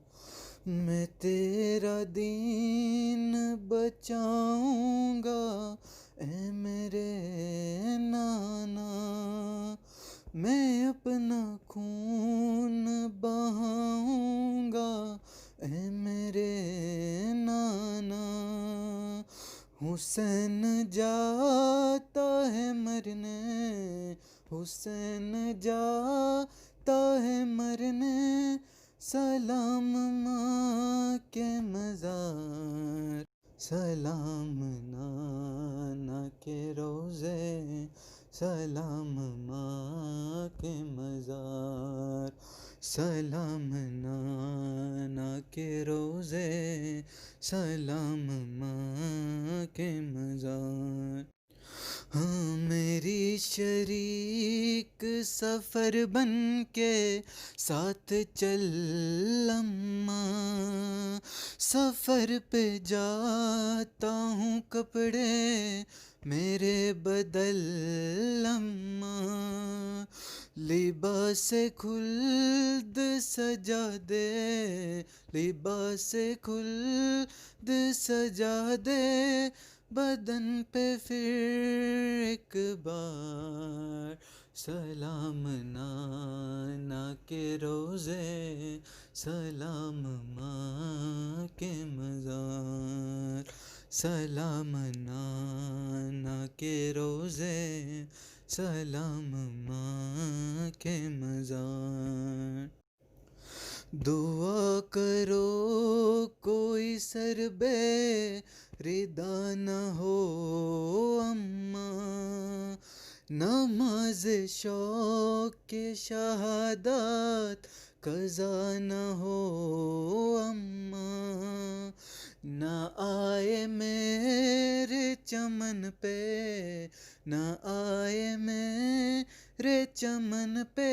میں تیرا دین بچاؤں گا اے میرے نانا، میں اپنا خون بہاؤں گا اے میرے نانا، حسین جاتا ہے مرنے، حسین جاتا ہے مرنے، سلام ماں کے مزار، سلام نانا کے روزے، سلام ماں کے مزار، سلام نانا کے روزے، سلام ماں کے مزار، ہاں میری شریک سفر بن کے ساتھ چل اماں، سفر پہ جاتا ہوں کپڑے میرے بدل اماں، لباس خلد سجا دے، لباس خلد سجا دے، بدن پہ پھر ایک بار، سلام نانا کے روزے، سلام ماں کے مزار، سلام نانا کے روزے، سلام ماں کے مزار، دعا کرو کوئی سر بے ردا نہ ہو اماں، نماز شوق کے شہادت قضا نہ ہو اماں، نہ آئے میرے چمن پہ، نہ آئے میرے چمن پہ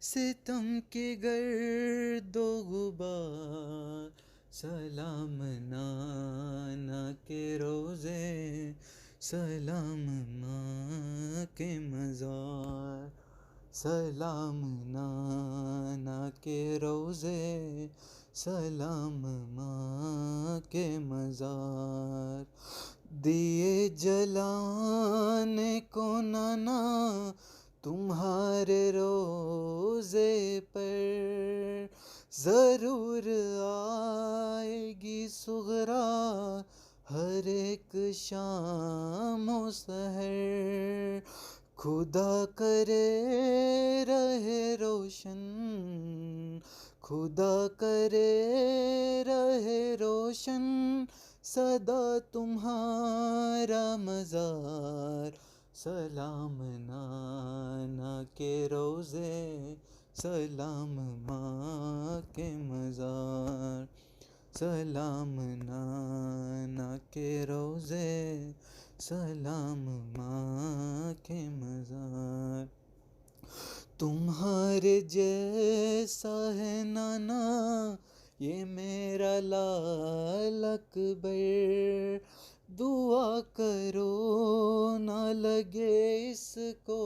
ستم کی گرد و غبار، سلام نانا کے روزے، سلام ماں کے مزار، سلام نانا کے روزے، سلام ماں کے مزار، دیے جلانے کو نانا تمہارے روزے پر، ضرور آئے گی سغرا ہر ایک شام و سحر، خدا کرے رہے روشن، خدا کرے رہے روشن سدا تمہارا مزار، سلام نانا کے روزے، سلام ماں کے مزار، سلام نانا کے روزے، سلام ماں کے مزار، تمہارے جیسا ہے نانا یہ میرا لال اکبر، دعا کرو نہ لگے اس کو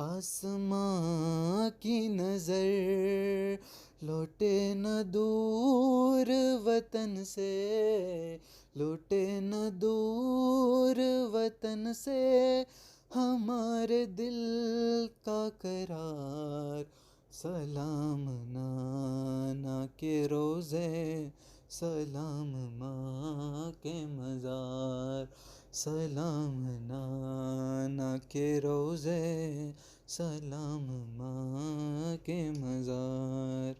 آسماں کی نظر، لوٹے نہ دور وطن سے، لوٹے نہ دور وطن سے ہمارے دل کا قرار، سلام نانا کے روزے، سلام ماں کے مزار، سلام نانا کے روزے، سلام ماں کے مزار،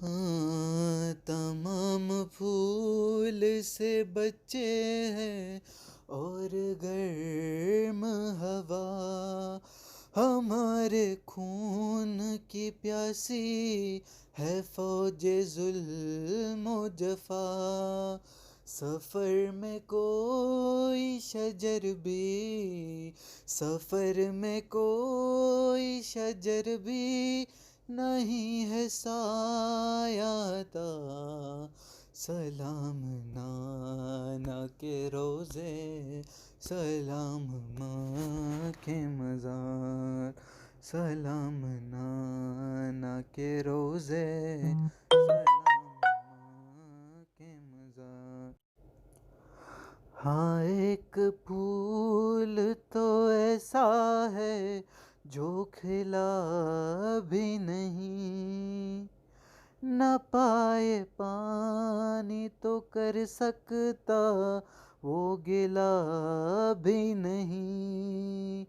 ہاں تمام پھول سے بچے ہیں اور گرم ہوا، ہمارے خون کی پیاسی ہے فوج ظلم و جفا، سفر میں کوئی شجر بھی، سفر میں کوئی شجر بھی نہیں ہے سایہ تا، سلام نانا کے روزے، سلام ماں کے مزار، سلام نانا کے روزے، سلام ماں کے مزار۔ ہاں ایک پھول تو ایسا ہے جو کھلا بھی نہیں، نہ پائے پانی تو کر سکتا وہ گلا بھی نہیں،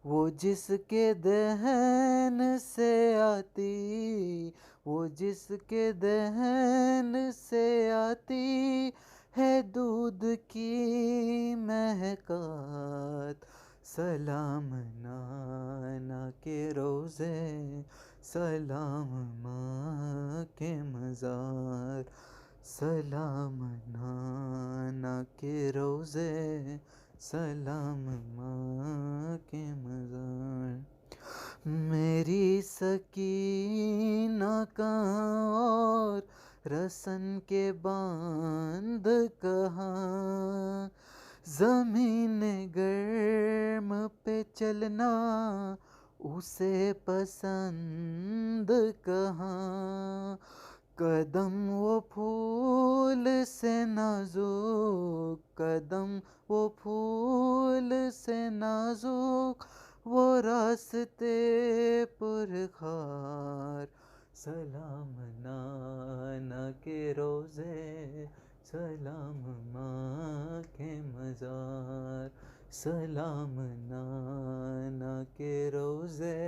وہ جس کے دہن سے آتی، وہ جس کے دہن سے آتی ہے دودھ کی مہکات، سلام نانا کے روزے، سلام ماں کے مزار، سلام نانا کے روزے، سلام ماں کے مزار۔ میری سکینہ کہاں اور رسن کے باندھ کہاں، زمین گرم پہ چلنا اسے پسند کہاں، قدم وہ پھول سے نازک، قدم وہ پھول سے نازک، وہ راستے پرخار، سلام نانا کے روزے، سلام ماں کے مزار، سلام نانا کے روزے،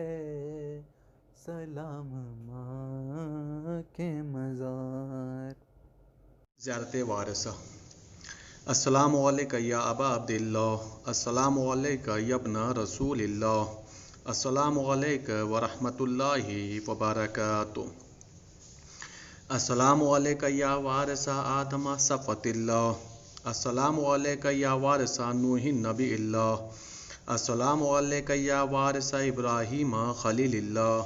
سلام ماں کے مزار۔ زیارت وارثہ۔ السلام علیکہ یا ابا عبداللہ، السلام علیکہ یا ابن رسول اللہ، السلام علیکہ ورحمۃ اللہ وبرکاتہ، السلام علیکہ یا وارث آدم صفوۃ اللہ، السلام علیکہ یا وارث نوح نبی اللہ، السلام علیکہ یا وارث ابراہیم خلیل اللہ،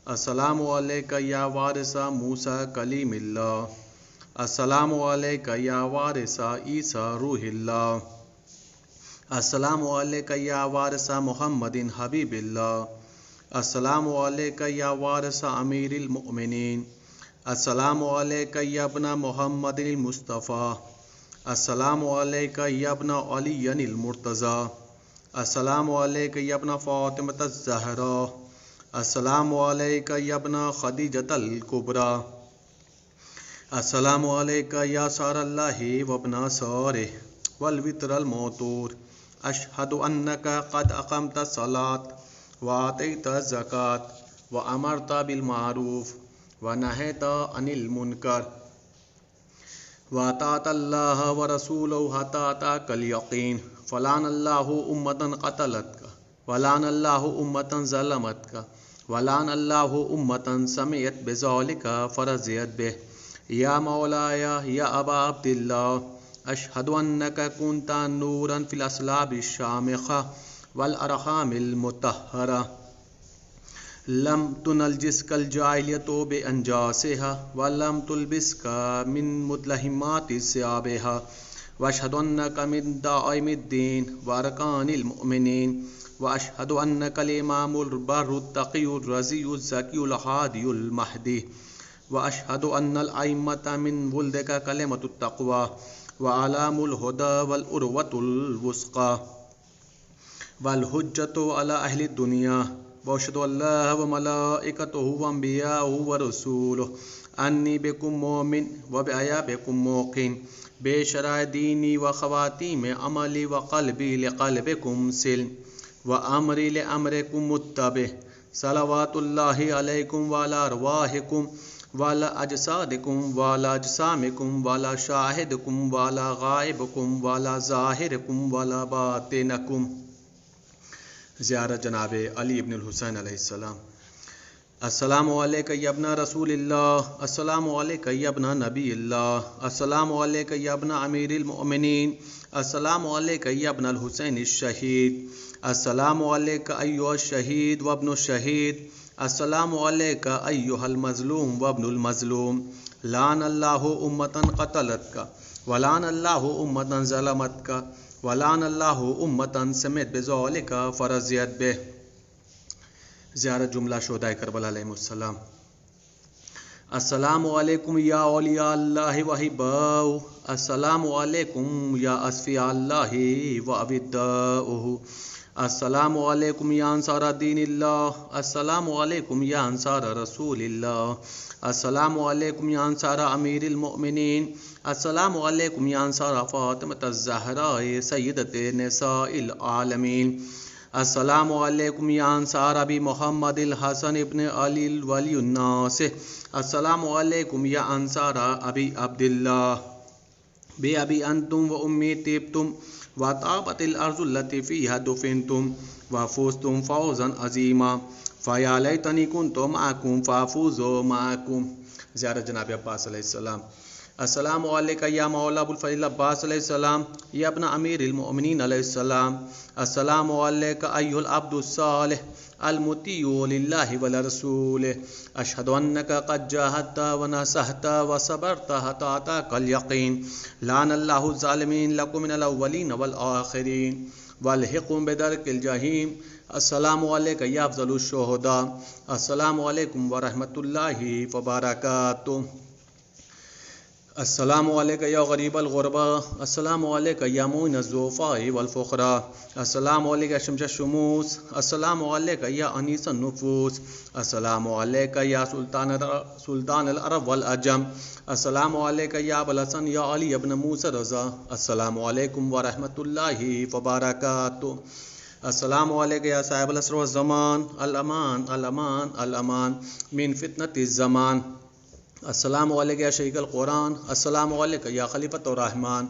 السلام علیکہ یا وارث موسیٰ کلیم اللہ، السلام علیکہ یا وارث عیسیٰ روح اللہ، السلام علیکہ یا وارث محمد حبیب اللہ، السلام علیکہ یا وارث امیر المؤمنین، السلام علیکہ یا ابن محمد المصطفیٰ، السلام علیکہ یا ابن علی المرتضیٰ، السلام علیکہ یا ابن فاطمۃ الزہراء، السلام علیکہ یا ابن خدیجۃ الکبریٰ، السلام علیکہ یا سار اللہ وابن سارہ والوتر الموتور، اشہد انک قد اقمت الصلاۃ وآتیت الزکاۃ وامرت بالمعروف ونہیت عن المنکر واطعت اللہ ورسولہ حتی اتاک الیقین، فلعن اللہ امۃ قتلتک ولعن اللہ امۃ ظلمتک ولعن اللہ امۃ سمعت بذلک فرضیت بہ، یا مولایا یا ابا عبداللہ، اشہد انک کنت نورا فی الاصلاب الشامخہ والارحام المطہرہ، لم تنجسک الجاہلیۃ بانجاسها ولم تلبسک من مدلہمات ثیابها، واشہد انک من دعائم الدین وارکان المؤمنین، واشہد انک الامام البر التقی الرضی الزکی الہادی المہدی، واشہد ان الائمۃ من ولدک کلمۃ التقوی وعلام الہدی والعروۃ الوثقی والحجۃ علی اہل الدنیا، واشہد اللہ وملائکتہ وانبیاءہ ورسولہ انی بکم مومن وبآیا بکم موقن، بے شرائع دینی و خواتیم عملی وقلبی لقلبکم سلم وامری لامرکم متبع، صلوات اللہ علیکم وعلی ارواحکم وعلی اجسادکم وعلی اجسامکم وعلی شاہدکم وعلی غائبکم وعلی ظاہرکم وعلی باطنکم۔ زیارت جناب علی ابن الحسین علیہ السلام۔ السلام علیکم یا ابن رسول اللہ، السلام علیکم یا ابن نبی اللہ، السلام علیکم یا ابن امیر المؤمنین، السلام علیکم یا ابن الحسین الشہید، السلام علیکم ایھا الشہید وابن الشہید، السلام علیکم ایھا المظلوم وابن المظلوم، لعن اللہ امتا قتلت کا ولعن اللہ امتا ظلمت کا ولعن اللہ امتا سمعت بذلک فرضیت بہ۔ زیارت جملہ شہدائے کربلا علیہم السلام۔ السلام علیکم یا اولیاء اللہ وحباؤہ، السلام علیکم یا اصفیاء اللہ واوداؤہ، السلام علیکم یا انصار دین اللہ، السلام علیکم یا انصار رسول اللہ، السلام علیکم یا انصار امیر المؤمنین، السلام علیکم یا انصار فاطمۃ الزہراء سیدۃ نساء العالمین، السلام علیکم یا انصار ابی محمد الحسن ابن علی ولی الناس، السلام علیکم یا انصار ابی عبداللہ، بے ابی انتم و امی طبتم وطابت الارض التی فیہا دفنتم وفزتم فوزا عظیما فیا لیتنی کنت معکم فافوز معکم۔ زیارت جناب عباس علیہ السلام۔ السلام علیکم یا مولا ابو الفضل عباس علیہ السلام یا ابن امیر المؤمنین علیہ السلام، السلام علیکم ایھا العبد الصالح المطیع للہ ولرسولہ، اشہد انک قد جاہدت ونصحت وصبرت حتی اتاک الیقین، لعن اللہ الظالمین لکم من الاولین والآخرین والحقهم بدرک الجحیم۔ السلام علیکم یا افضل الشہداء، السلام علیکم ورحمۃ اللہ وبرکاتہ، السلام علیکم یا غریب الغرباء، السلام علیکم یا معین الضعفاء والفقراء، السلام علیکم یا شمس الشموس، السلام علیکم یا انیس النفوس، السلام علیکم یا سلطان العرب والعجم، السلام علیکم یا ابو الحسن یا علی ابن موسیٰ رضا، السلام علیکم ورحمۃ اللہ وبرکاتہ، السلام علیکم یا صاحب العصر والزمان، الامان الامان الامان من فتنۃ الزمان، السلام علیکم یا شیخ القرآن، السلام علیکم یا خلیفۃ الرحمن،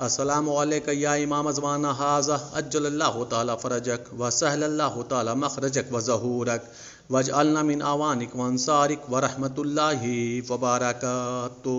السلام علیکم یا امام زمانہ ھذا، عجل اللہ تعالی فرجک وسہل اللہ تعالی مخرجک وظہورک واجعلنا من اعوانک وانصارک ورحمۃ اللہ وبرکاتہ۔